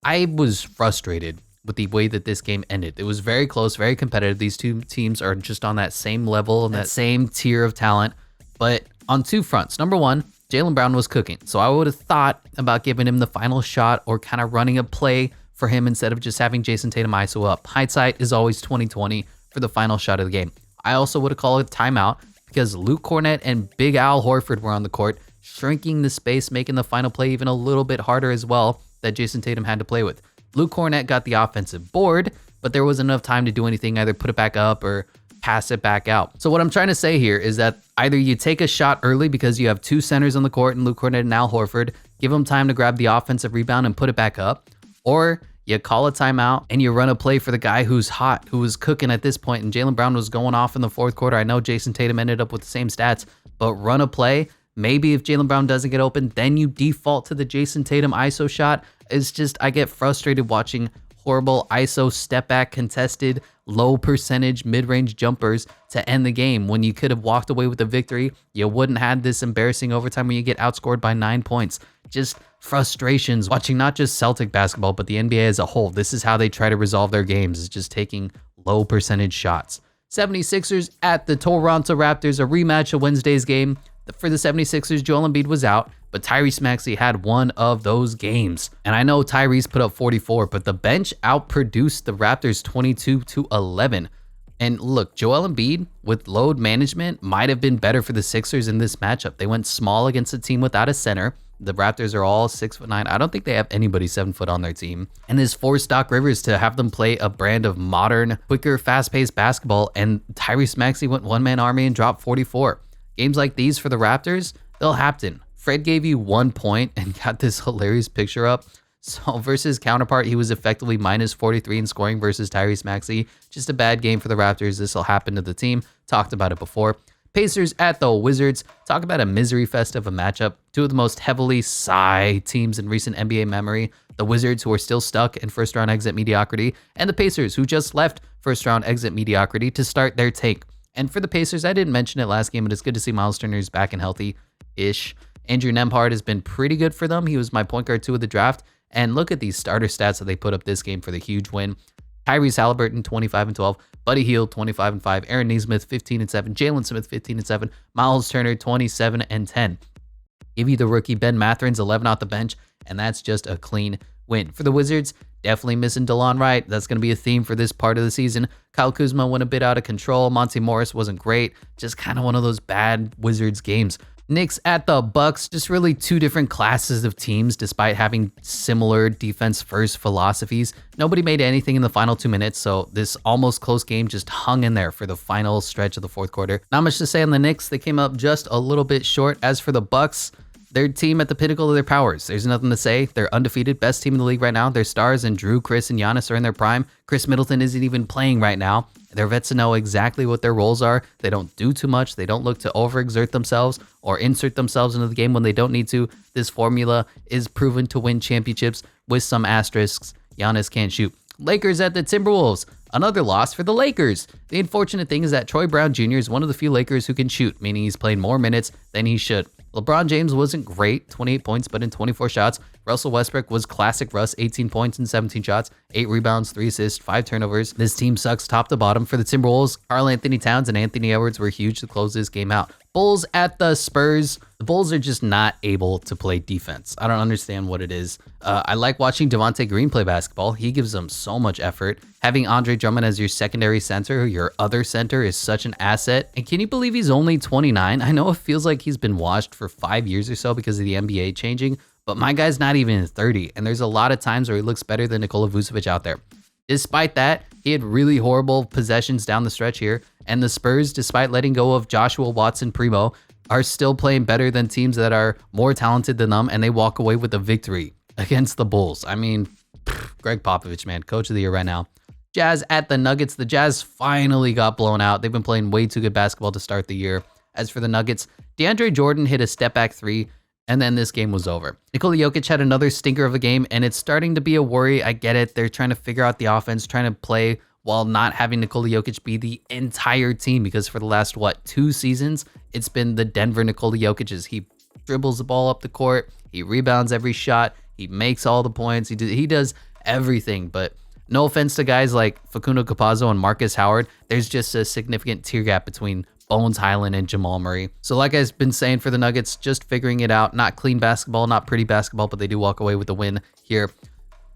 I was frustrated with the way that this game ended. It was very close, very competitive. These two teams are just on that same level and that same tier of talent, but on 2 fronts. Number 1, Jaylen Brown was cooking. So I would have thought about giving him the final shot or kind of running a play for him instead of just having Jason Tatum ISO up. Hindsight is always 20/20 for the final shot of the game. I also would have called a timeout because Luke Cornett and Big Al Horford were on the court, shrinking the space, making the final play even a little bit harder as well that Jason Tatum had to play with. Luke Cornett got the offensive board, but there wasn't enough time to do anything, either put it back up or pass it back out. So what I'm trying to say here is that either you take a shot early because you have 2 centers on the court and Luke Cornett and Al Horford, give them time to grab the offensive rebound and put it back up, or you call a timeout and you run a play for the guy who's hot, who was cooking at this point, and Jaylen Brown was going off in the 4th quarter. I know Jason Tatum ended up with the same stats, but run a play. Maybe if Jaylen Brown doesn't get open, then you default to the Jason Tatum ISO shot. It's just, I get frustrated watching horrible ISO step back contested, low percentage mid-range jumpers to end the game. When you could have walked away with the victory, you wouldn't have this embarrassing overtime when you get outscored by 9 points. Just frustrations watching not just Celtic basketball, but the NBA as a whole. This is how they try to resolve their games, is just taking low percentage shots. 76ers at the Toronto Raptors, a rematch of Wednesday's game. For the 76ers, Joel Embiid was out, but Tyrese Maxey had one of those games. And I know Tyrese put up 44, but the bench outproduced the Raptors 22-11. And look, Joel Embiid with load management might have been better for the Sixers in this matchup. They went small against a team without a center. The Raptors are all 6'9". I don't think they have anybody 7 foot on their team. And this forced Doc Rivers to have them play a brand of modern, quicker, fast-paced basketball, and Tyrese Maxey went one-man army and dropped 44. Games like these for the Raptors, they'll happen. Fred gave you 1 point and got this hilarious picture up. So versus counterpart, he was effectively minus 43 in scoring versus Tyrese Maxey. Just a bad game for the Raptors. This will happen to the team. Talked about it before. Pacers at the Wizards. Talk about a misery fest of a matchup. Two of the most heavily sigh teams in recent NBA memory. The Wizards, who are still stuck in first-round exit mediocrity, and the Pacers, who just left first-round exit mediocrity to start their take. And for the Pacers, I didn't mention it last game, but it's good to see Miles Turner's back and healthy-ish. Andrew Nembhard has been pretty good for them. He was my point guard 2 of the draft. And look at these starter stats that they put up this game for the huge win. Tyrese Halliburton, 25-12. Buddy Hield, 25-5. Aaron Nesmith, 15-7. Jalen Smith, 15-7. Miles Turner, 27-10. Give you the rookie Ben Mathurin's 11 off the bench, and that's just a clean win. For the Wizards, definitely missing DeLon Wright. That's going to be a theme for this part of the season. Kyle Kuzma went a bit out of control. Monty Morris wasn't great. Just kind of one of those bad Wizards games. Knicks at the Bucks, just really two different classes of teams despite having similar defense-first philosophies. Nobody made anything in the final 2 minutes, so this almost close game just hung in there for the final stretch of the fourth quarter. Not much to say on the Knicks. They came up just a little bit short. As for the Bucks, their team at the pinnacle of their powers. There's nothing to say. They're undefeated, best team in the league right now. Their stars and Drew, Chris, and Giannis are in their prime. Chris Middleton isn't even playing right now. Their vets know exactly what their roles are. They don't do too much. They don't look to overexert themselves or insert themselves into the game when they don't need to. This formula is proven to win championships with some asterisks. Giannis can't shoot. Lakers at the Timberwolves. Another loss for the Lakers. The unfortunate thing is that Troy Brown Jr. is one of the few Lakers who can shoot, meaning he's played more minutes than he should. LeBron James wasn't great, 28 points, but in 24 shots. Russell Westbrook was classic Russ, 18 points and 17 shots, 8 rebounds, 3 assists, 5 turnovers. This team sucks top to bottom. For the Timberwolves, Karl Anthony Towns and Anthony Edwards were huge to close this game out. Bulls at the Spurs. The Bulls are just not able to play defense. I don't understand what it is. I like watching Devontae Green play basketball. He gives them so much effort. Having Andre Drummond as your secondary center, your other center, is such an asset. And can you believe he's only 29? I know it feels like he's been washed for 5 years or so because of the NBA changing, but my guy's not even 30. And there's a lot of times where he looks better than Nikola Vucevic out there. Despite that, he had really horrible possessions down the stretch here. And the Spurs, despite letting go of Joshua Watson Primo, are still playing better than teams that are more talented than them, and they walk away with a victory against the Bulls. I mean, Greg Popovich, man, coach of the year right now. Jazz at the Nuggets. The Jazz finally got blown out. They've been playing way too good basketball to start the year. As for the Nuggets, DeAndre Jordan hit a step-back 3, and then this game was over. Nikola Jokic had another stinker of a game, and it's starting to be a worry. I get it. They're trying to figure out the offense, trying to play while not having Nikola Jokic be the entire team, because for the last, 2 seasons, it's been the Denver Nikola Jokic's. He dribbles the ball up the court. He rebounds every shot. He makes all the points. He does everything, but no offense to guys like Facundo Campazzo and Marcus Howard, there's just a significant tier gap between Bones Highland and Jamal Murray. So like I've been saying for the Nuggets, just figuring it out. Not clean basketball, not pretty basketball, but they do walk away with the win here.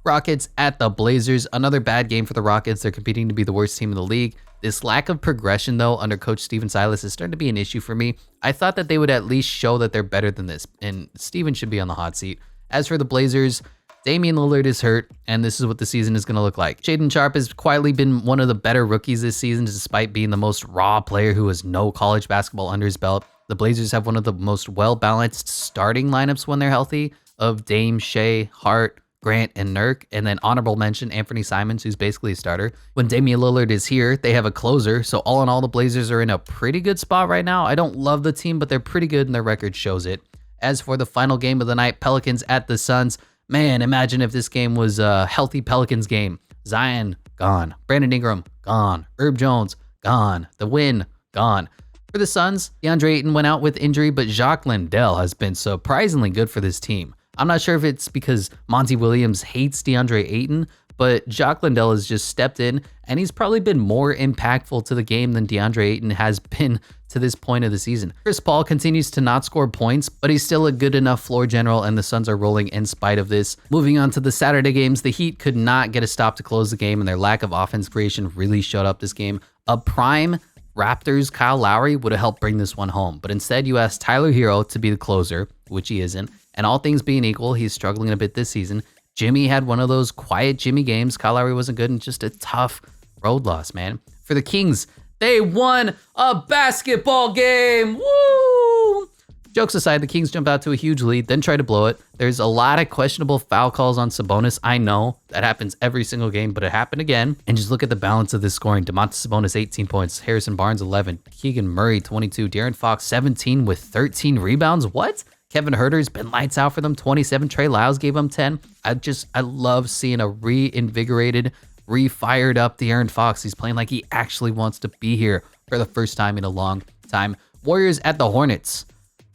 Rockets at the Blazers. Another bad game for the Rockets. They're competing to be the worst team in the league. This lack of progression, though, under Coach Steven Silas is starting to be an issue for me. I thought that they would at least show that they're better than this, and Steven should be on the hot seat. As for the Blazers, Damian Lillard is hurt, and this is what the season is going to look like. Shaedon Sharpe has quietly been one of the better rookies this season, despite being the most raw player who has no college basketball under his belt. The Blazers have one of the most well-balanced starting lineups when they're healthy, of Dame, Shea, Hart, Grant, and Nurk, and then honorable mention Anthony Simons, who's basically a starter. When Damian Lillard is here, they have a closer, so all in all, the Blazers are in a pretty good spot right now. I don't love the team, but they're pretty good, and their record shows it. As for the final game of the night, Pelicans at the Suns. Man, imagine if this game was a healthy Pelicans game. Zion, gone. Brandon Ingram, gone. Herb Jones, gone. The win, gone. For the Suns, DeAndre Ayton went out with injury, but Jacques Landale has been surprisingly good for this team. I'm not sure if it's because Monty Williams hates DeAndre Ayton, but Jacques Landale has just stepped in, and he's probably been more impactful to the game than DeAndre Ayton has been to this point of the season. Chris Paul continues to not score points, but he's still a good enough floor general, and the Suns are rolling in spite of this. Moving on to the Saturday games, the Heat could not get a stop to close the game, and their lack of offense creation really showed up this game. A prime Raptors Kyle Lowry would have helped bring this one home, but instead you asked Tyler Hero to be the closer, which he isn't, And all things being equal, he's struggling a bit this season. Jimmy had one of those quiet Jimmy games. Kyle Lowry wasn't good and just a tough road loss, man. For the Kings, they won a basketball game. Woo! Jokes aside, the Kings jumped out to a huge lead, then tried to blow it. There's a lot of questionable foul calls on Sabonis. I know that happens every single game, but it happened again. And just look at the balance of this scoring. Domantas Sabonis, 18 points. Harrison Barnes, 11. Keegan Murray, 22. De'Aaron Fox, 17 with 13 rebounds. What? Kevin Huerter's been lights out for them, 27. Trey Lyles gave them 10. I love seeing a reinvigorated, refired up De'Aaron Fox. He's playing like he actually wants to be here for the first time in a long time. Warriors at the Hornets.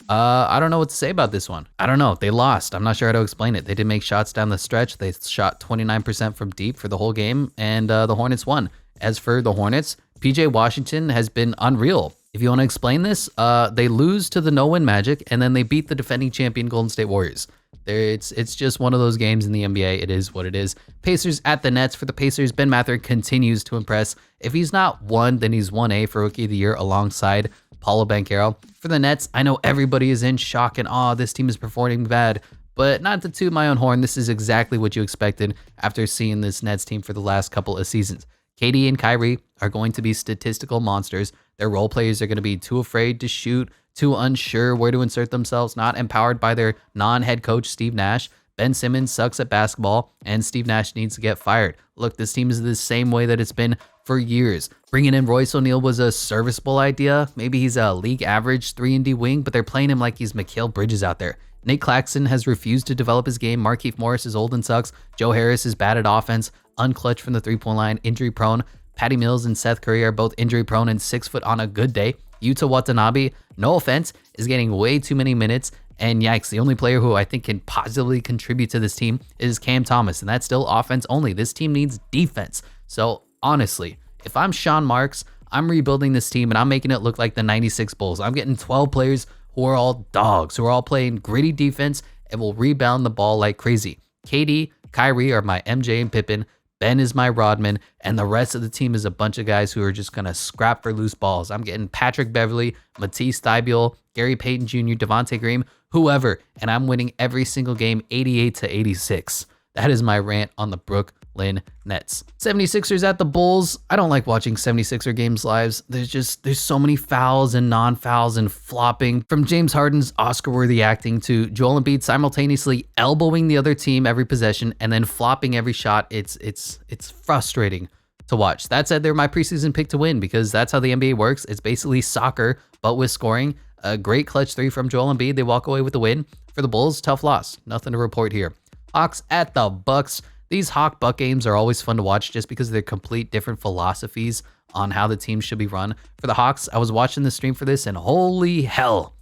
I don't know what to say about this one. I don't know. They lost. I'm not sure how to explain it. They did make shots down the stretch. They shot 29% from deep for the whole game, and the Hornets won. As for the Hornets, PJ Washington has been unreal. If you want to explain this, they lose to the no-win Magic, and then they beat the defending champion Golden State Warriors. It's just one of those games in the NBA. It is what it is. Pacers at the Nets. For the Pacers, Ben Mather continues to impress. If he's not 1, then he's 1A for Rookie of the Year alongside Paulo Banchero. For the Nets, I know everybody is in shock and awe. This team is performing bad, but not to toot my own horn. This is exactly what you expected after seeing this Nets team for the last couple of seasons. KD and Kyrie are going to be statistical monsters. Their role players are going to be too afraid to shoot, too unsure where to insert themselves, not empowered by their non-head coach, Steve Nash. Ben Simmons sucks at basketball, and Steve Nash needs to get fired. Look, this team is the same way that it's been for years. Bringing in Royce O'Neal was a serviceable idea. Maybe he's a league average 3-and-D wing, but they're playing him like he's Mikal Bridges out there. Nate Claxton has refused to develop his game. Markieff Morris is old and sucks. Joe Harris is bad at offense, unclutched from the three-point line, injury prone. Patty Mills and Seth Curry are both injury prone and 6 foot on a good day. Yuta Watanabe, no offense, is getting way too many minutes. And yikes, the only player who I think can positively contribute to this team is Cam Thomas, and that's still offense only. This team needs defense. So honestly, if I'm Sean Marks, I'm rebuilding this team and I'm making it look like the 96 Bulls. I'm getting 12 players who are all dogs, who are all playing gritty defense and will rebound the ball like crazy. KD, Kyrie are my MJ and Pippen. Ben is my Rodman, and the rest of the team is a bunch of guys who are just going to scrap for loose balls. I'm getting Patrick Beverly, Matisse Thybulle, Gary Payton Jr., Devontae Graham, whoever, and I'm winning every single game 88-86. That is my rant on the Brooklyn Nets. 76ers at the Bulls. I don't like watching 76er games live. There's so many fouls and non-fouls and flopping. From James Harden's Oscar-worthy acting to Joel Embiid simultaneously elbowing the other team every possession and then flopping every shot. It's frustrating to watch. That said, they're my preseason pick to win because that's how the NBA works. It's basically soccer, but with scoring. A great clutch 3 from Joel Embiid. They walk away with the win. For the Bulls, tough loss. Nothing to report here. Hawks at the Bucks. These Hawk-Buck games are always fun to watch just because of their complete different philosophies on how the team should be run. For the Hawks, I was watching the stream for this and holy hell,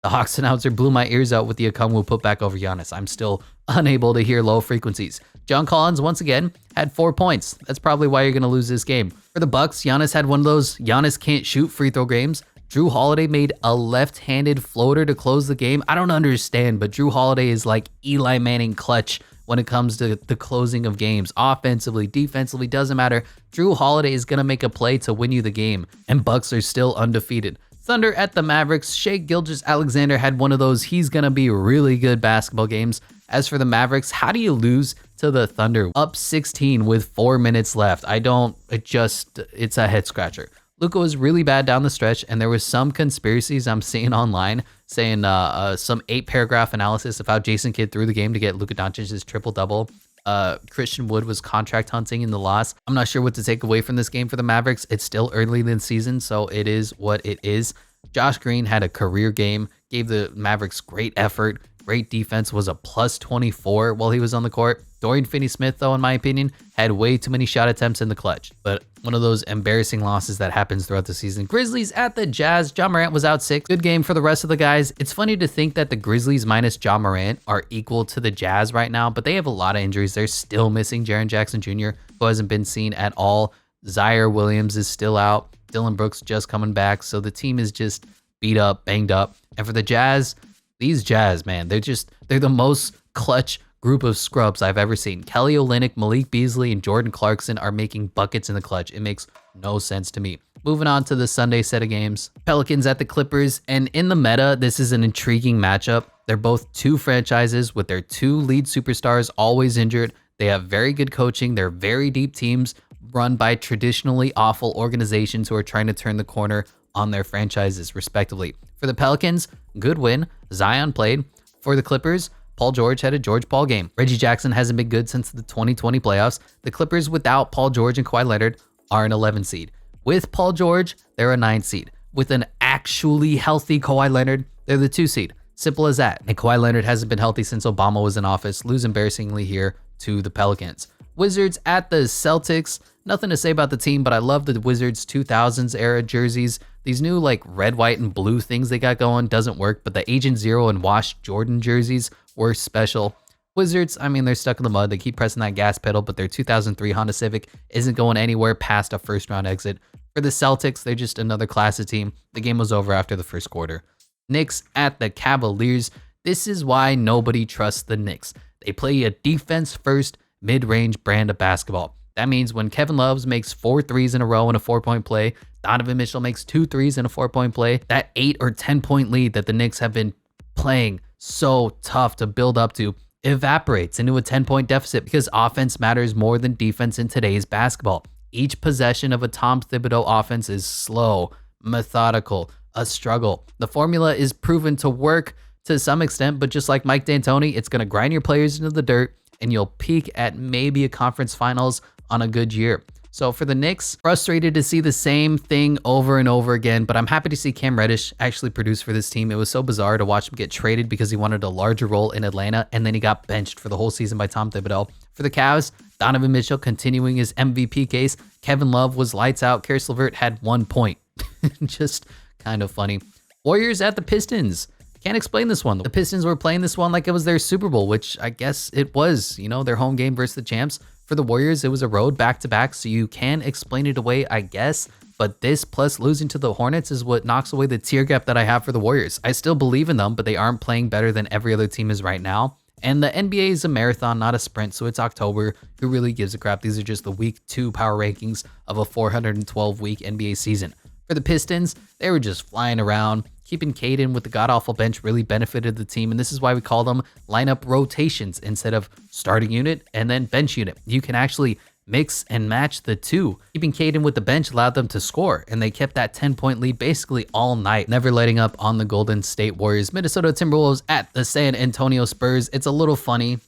the Hawks announcer blew my ears out with the Okongwu put back over Giannis. I'm still unable to hear low frequencies. John Collins, once again, had 4 points. That's probably why you're going to lose this game. For the Bucks, Giannis had one of those Giannis can't shoot free throw games. Drew Holiday made a left-handed floater to close the game. I don't understand, but Drew Holiday is like Eli Manning clutch when it comes to the closing of games. Offensively, defensively, doesn't matter. Drew Holiday is going to make a play to win you the game, and Bucks are still undefeated. Thunder at the Mavericks. Shai Gilgeous-Alexander had one of those he's going to be really good basketball games. As for the Mavericks, how do you lose to the Thunder? Up 16 with 4 minutes left. It's a head scratcher. Luka was really bad down the stretch, and there was some conspiracies I'm seeing online saying some 8-paragraph analysis of how Jason Kidd threw the game to get Luka Doncic's triple-double. Christian Wood was contract hunting in the loss. I'm not sure what to take away from this game for the Mavericks. It's still early in the season, so it is what it is. Josh Green had a career game, gave the Mavericks great effort. Great defense, was a plus 24 while he was on the court. Dorian Finney-Smith, though, in my opinion, had way too many shot attempts in the clutch. But one of those embarrassing losses that happens throughout the season. Grizzlies at the Jazz. Ja Morant was out sick. Good game for the rest of the guys. It's funny to think that the Grizzlies minus Ja Morant are equal to the Jazz right now, but they have a lot of injuries. They're still missing Jaren Jackson Jr., who hasn't been seen at all. Zaire Williams is still out. Dylan Brooks just coming back. So the team is just beat up, banged up. And for the Jazz, these Jazz, man, they're the most clutch group of scrubs I've ever seen. Kelly Olynyk, Malik Beasley, and Jordan Clarkson are making buckets in the clutch. It makes no sense to me. Moving on to the Sunday set of games. Pelicans at the Clippers, and in the meta, this is an intriguing matchup. They're both two franchises with their two lead superstars always injured. They have very good coaching. They're very deep teams run by traditionally awful organizations who are trying to turn the corner on their franchises, respectively. For the Pelicans, good win. Zion played. For the Clippers, Paul George had a George Paul game. Reggie Jackson hasn't been good since the 2020 playoffs. The Clippers without Paul George and Kawhi Leonard are an 11 seed. With Paul George, they're a 9 seed. With an actually healthy Kawhi Leonard, they're the 2 seed. Simple as that. And Kawhi Leonard hasn't been healthy since Obama was in office. Lose embarrassingly here to the Pelicans. Wizards at the Celtics. Nothing to say about the team, but I love the Wizards 2000s era jerseys. These new like red, white, and blue things they got going doesn't work, but the Agent Zero and Wash Jordan jerseys were special. Wizards, I mean, they're stuck in the mud. They keep pressing that gas pedal, but their 2003 Honda Civic isn't going anywhere past a first round exit. For the Celtics, they're just another classy team. The game was over after the first quarter. Knicks at the Cavaliers. This is why nobody trusts the Knicks. They play a defense-first, mid-range brand of basketball. That means when Kevin Love makes 4 threes in a row in a 4-point play, Donovan Mitchell makes 2 threes in a 4-point play, that 8 or 10-point lead that the Knicks have been playing so tough to build up to evaporates into a 10-point deficit because offense matters more than defense in today's basketball. Each possession of a Tom Thibodeau offense is slow, methodical, a struggle. The formula is proven to work to some extent, but just like Mike D'Antoni, it's going to grind your players into the dirt and you'll peak at maybe a conference finals on a good year. So for the Knicks, frustrated to see the same thing over and over again, but I'm happy to see Cam Reddish actually produce for this team. It was so bizarre to watch him get traded because he wanted a larger role in Atlanta, and then he got benched for the whole season by Tom Thibodeau. For the Cavs, Donovan Mitchell continuing his MVP case. Kevin Love was lights out. Karis LeVert had 1 point. Just kind of funny. Warriors at the Pistons. Can't explain this one. The Pistons were playing this one like it was their Super Bowl, which I guess it was, their home game versus the champs. For the Warriors, it was a road back-to-back, so you can explain it away, I guess. But this plus losing to the Hornets is what knocks away the tear gap that I have for the Warriors. I still believe in them, but they aren't playing better than every other team is right now. And the NBA is a marathon, not a sprint, so it's October. Who really gives a crap? These are just the week 2 power rankings of a 412-week NBA season. For the Pistons, they were just flying around. Keeping Caden with the god-awful bench really benefited the team, and this is why we call them lineup rotations instead of starting unit and then bench unit. You can actually mix and match the two. Keeping Caden with the bench allowed them to score, and they kept that 10-point lead basically all night, never letting up on the Golden State Warriors. Minnesota Timberwolves at the San Antonio Spurs. It's a little funny,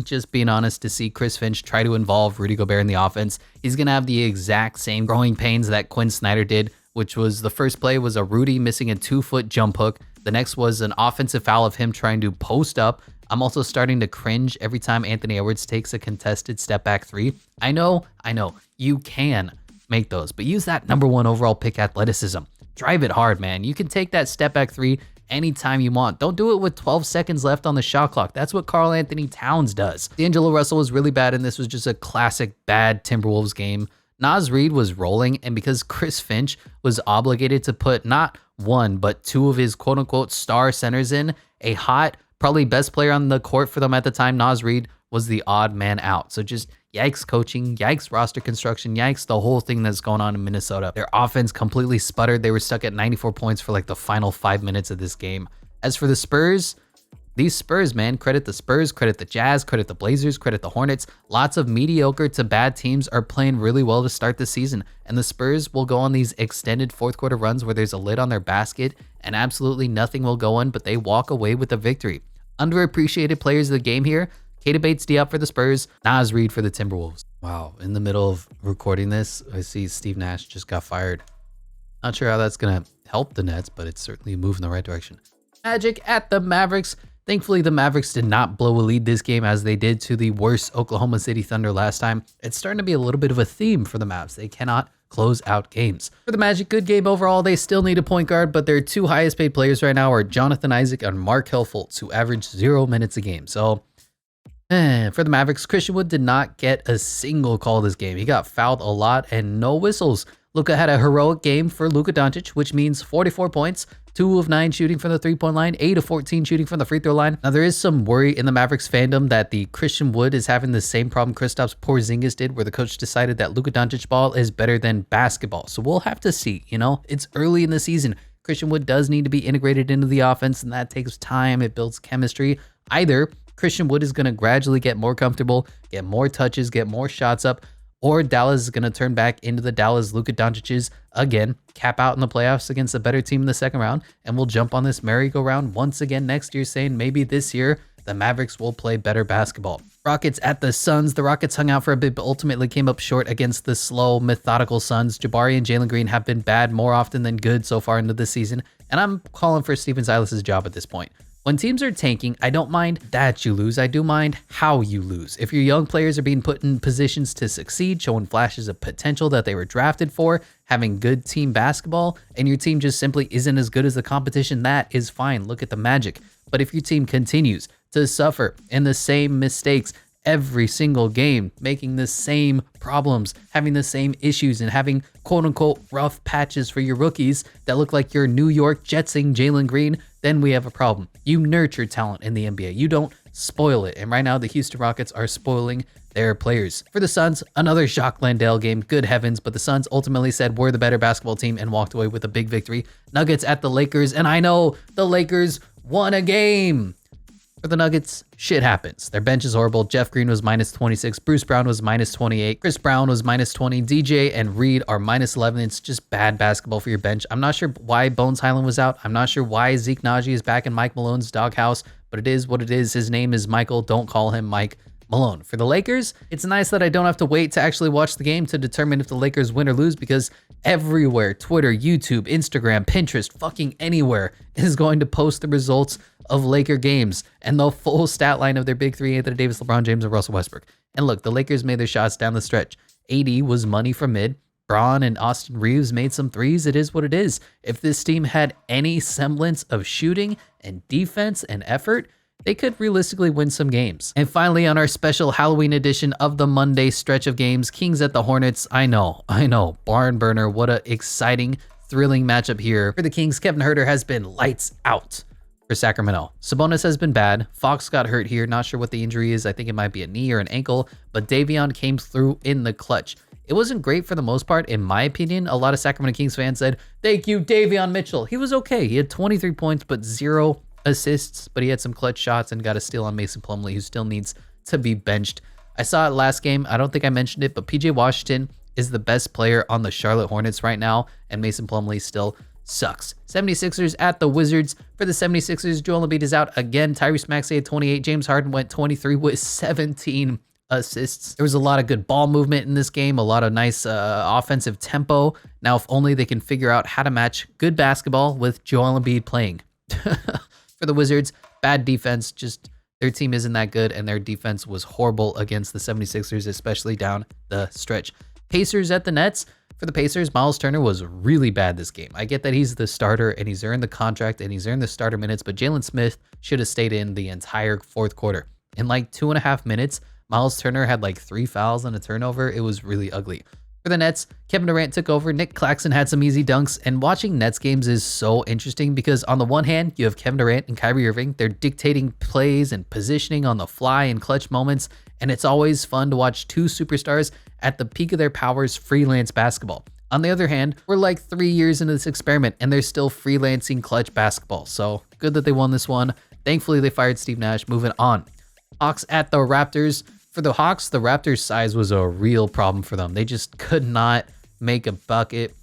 just being honest, to see Chris Finch try to involve Rudy Gobert in the offense. He's going to have the exact same growing pains that Quinn Snyder did, which was the first play was a Rudy missing a 2-foot jump hook. The next was an offensive foul of him trying to post up. I'm also starting to cringe every time Anthony Edwards takes a contested step back 3. I know, you can make those, but use that number 1 overall pick athleticism. Drive it hard, man. You can take that step back 3 anytime you want. Don't do it with 12 seconds left on the shot clock. That's what Karl Anthony Towns does. D'Angelo Russell was really bad, and this was just a classic bad Timberwolves game. Naz Reid was rolling, and because Chris Finch was obligated to put not 1, but 2 of his quote-unquote star centers in, a hot, probably best player on the court for them at the time, Naz Reid, was the odd man out. So just yikes coaching, yikes roster construction, yikes the whole thing that's going on in Minnesota. Their offense completely sputtered. They were stuck at 94 points for like the final 5 minutes of this game. As for the Spurs, these Spurs, man, credit the Spurs, credit the Jazz, credit the Blazers, credit the Hornets. Lots of mediocre to bad teams are playing really well to start the season. And the Spurs will go on these extended fourth quarter runs where there's a lid on their basket and absolutely nothing will go in, but they walk away with a victory. Underappreciated players of the game here. Keita Bates-Diop for the Spurs, Naz Reid for the Timberwolves. Wow, in the middle of recording this, I see Steve Nash just got fired. Not sure how that's going to help the Nets, but it's certainly a move in the right direction. Magic at the Mavericks. Thankfully, the Mavericks did not blow a lead this game as they did to the worst Oklahoma City Thunder last time. It's starting to be a little bit of a theme for the Mavs. They cannot close out games. For the Magic, good game overall. They still need a point guard, but their 2 highest paid players right now are Jonathan Isaac and Markelle Fultz, who average 0 minutes a game. So, for the Mavericks, Christian Wood did not get a single call this game. He got fouled a lot and no whistles. Luka had a heroic game for Luka Doncic, which means 44 points, 2 of 9 shooting from the 3-point line, 8 of 14 shooting from the free throw line. Now, there is some worry in the Mavericks fandom that the Christian Wood is having the same problem Kristaps Porzingis did, where the coach decided that Luka Doncic ball is better than basketball. So we'll have to see, it's early in the season. Christian Wood does need to be integrated into the offense, and that takes time. It builds chemistry. Either Christian Wood is going to gradually get more comfortable, get more touches, get more shots up, or Dallas is going to turn back into the Dallas Luka Doncic's again, cap out in the playoffs against a better team in the second round, and we'll jump on this merry-go-round once again next year, saying maybe this year the Mavericks will play better basketball. Rockets at the Suns. The Rockets hung out for a bit, but ultimately came up short against the slow, methodical Suns. Jabari and Jalen Green have been bad more often than good so far into the season, and I'm calling for Stephen Silas's job at this point. When teams are tanking, I don't mind that you lose. I do mind how you lose. If your young players are being put in positions to succeed, showing flashes of potential that they were drafted for, having good team basketball, and your team just simply isn't as good as the competition, that is fine. Look at the Magic. But if your team continues to suffer in the same mistakes every single game, making the same problems, having the same issues, and having quote-unquote rough patches for your rookies that look like you're New York Jetsing Jalen Green, then we have a problem. You nurture talent in the NBA. You don't spoil it. And right now, the Houston Rockets are spoiling their players. For the Suns, another Jacques Landale game. Good heavens, but the Suns ultimately said we're the better basketball team and walked away with a big victory. Nuggets at the Lakers, and I know the Lakers won a game. For the Nuggets, shit happens. Their bench is horrible. Jeff Green was minus 26. Bruce Brown was minus 28. Chris Brown was minus 20. DJ and Reed are minus 11. It's just bad basketball for your bench. I'm not sure why Bones Highland was out. I'm not sure why Zeke Naji is back in Mike Malone's doghouse, but it is what it is. His name is Michael. Don't call him Mike Malone. For the Lakers, it's nice that I don't have to wait to actually watch the game to determine if the Lakers win or lose, because everywhere, Twitter, YouTube, Instagram, Pinterest, fucking anywhere is going to post the results of Laker games and the full stat line of their big three: Anthony Davis, LeBron James, and Russell Westbrook. And look, the Lakers made their shots down the stretch. AD was money from mid. Braun and Austin Reeves made some threes. It is what it is. If this team had any semblance of shooting and defense and effort, they could realistically win some games. And finally, on our special Halloween edition of the Monday stretch of games, Kings at the Hornets. I know, barn burner. What a exciting, thrilling matchup here. For the Kings, Kevin Huerter has been lights out for Sacramento. Sabonis has been bad. Fox got hurt here. Not sure what the injury is. I think it might be a knee or an ankle, but Davion came through in the clutch. It wasn't great for the most part, in my opinion. A lot of Sacramento Kings fans said, thank you, Davion Mitchell. He was okay. He had 23 points, but 0 assists, but he had some clutch shots and got a steal on Mason Plumlee, who still needs to be benched. I saw it last game. I don't think I mentioned it, but PJ Washington is the best player on the Charlotte Hornets right now, and Mason Plumlee still sucks. 76ers at the Wizards. For the 76ers, Joel Embiid is out again. Tyrese Maxey had 28. James Harden went 23 with 17 assists. There was a lot of good ball movement in this game, a lot of nice offensive tempo. Now, if only they can figure out how to match good basketball with Joel Embiid playing. For the Wizards, bad defense. Just their team isn't that good, and their defense was horrible against the 76ers, especially down the stretch. Pacers at the Nets. For the Pacers, Miles Turner was really bad this game. I get that he's the starter and he's earned the contract and he's earned the starter minutes, but Jalen Smith should have stayed in the entire fourth quarter. In like 2.5 minutes, Miles Turner had like 3 fouls and a turnover. It was really ugly. For the Nets, Kevin Durant took over. Nick Claxton had some easy dunks, and watching Nets games is so interesting because on the one hand, you have Kevin Durant and Kyrie Irving. They're dictating plays and positioning on the fly in clutch moments, and it's always fun to watch two superstars at the peak of their powers freelance basketball. On the other hand, we're like 3 years into this experiment, and they're still freelancing clutch basketball. So good that they won this one. Thankfully, they fired Steve Nash. Moving on. Hawks at the Raptors. For the Hawks, the Raptors' size was a real problem for them. They just could not make a bucket.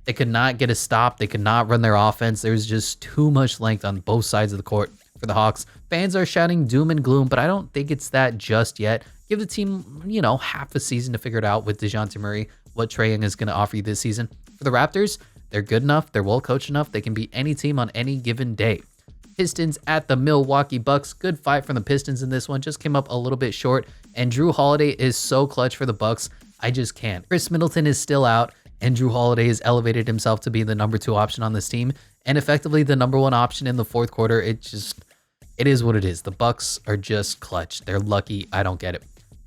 They could not get a stop. They could not run their offense. There was just too much length on both sides of the court for the Hawks. Fans are shouting doom and gloom, but I don't think it's that just yet. Give the team, half a season to figure it out with DeJounte Murray, what Trae Young is going to offer you this season. For the Raptors, they're good enough. They're well coached enough. They can beat any team on any given day. Pistons at the Milwaukee Bucks. Good fight from the Pistons in this one. Just came up a little bit short. And Drew Holiday is so clutch for the Bucks. I just can't. Chris Middleton is still out, and Drew Holiday has elevated himself to be the number 2 option on this team, and effectively the number 1 option in the fourth quarter. It is what it is. The Bucks are just clutch. They're lucky. I don't get it.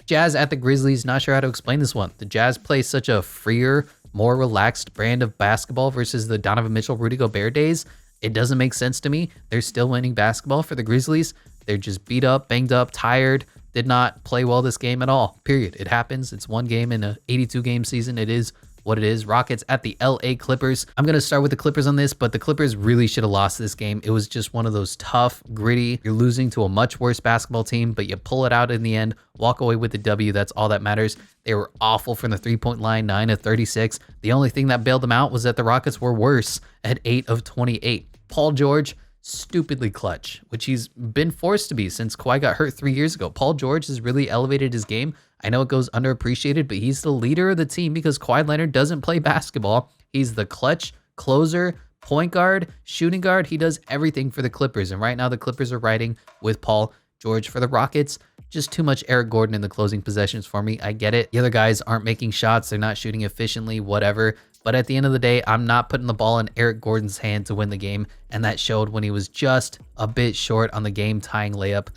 Jazz at the Grizzlies. Not sure how to explain this one. The Jazz play such a freer, more relaxed brand of basketball versus the Donovan Mitchell, Rudy Gobert days It doesn't make sense to me. They're still winning basketball for the Grizzlies. They're just beat up, banged up, tired, did not play well this game at all, period. It happens. It's one game in an 82 game season. It is what it is. Rockets at the LA Clippers. I'm going to start with the Clippers on this, but the Clippers really should have lost this game. It was just one of those tough, gritty, you're losing to a much worse basketball team, but you pull it out in the end, walk away with the W. That's all that matters. They were awful from the 3-point line, 9 of 36. The only thing that bailed them out was that the Rockets were worse at 8 of 28. Paul George, stupidly clutch, which he's been forced to be since Kawhi got hurt 3 years ago. Paul George has really elevated his game. I know it goes underappreciated, but he's the leader of the team because Kawhi Leonard doesn't play basketball. He's the clutch closer, point guard, shooting guard. He does everything for the Clippers. And right now the Clippers are riding with Paul George. For the Rockets, just too much Eric Gordon in the closing possessions for me. I get it. The other guys aren't making shots. They're not shooting efficiently, whatever. But at the end of the day, I'm not putting the ball in Eric Gordon's hand to win the game. And that showed when he was just a bit short on the game tying layup.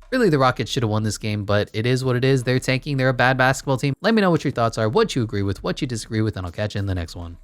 Really, the Rockets should have won this game, but it is what it is. They're tanking. They're a bad basketball team. Let me know what your thoughts are, what you agree with, what you disagree with, and I'll catch you in the next one.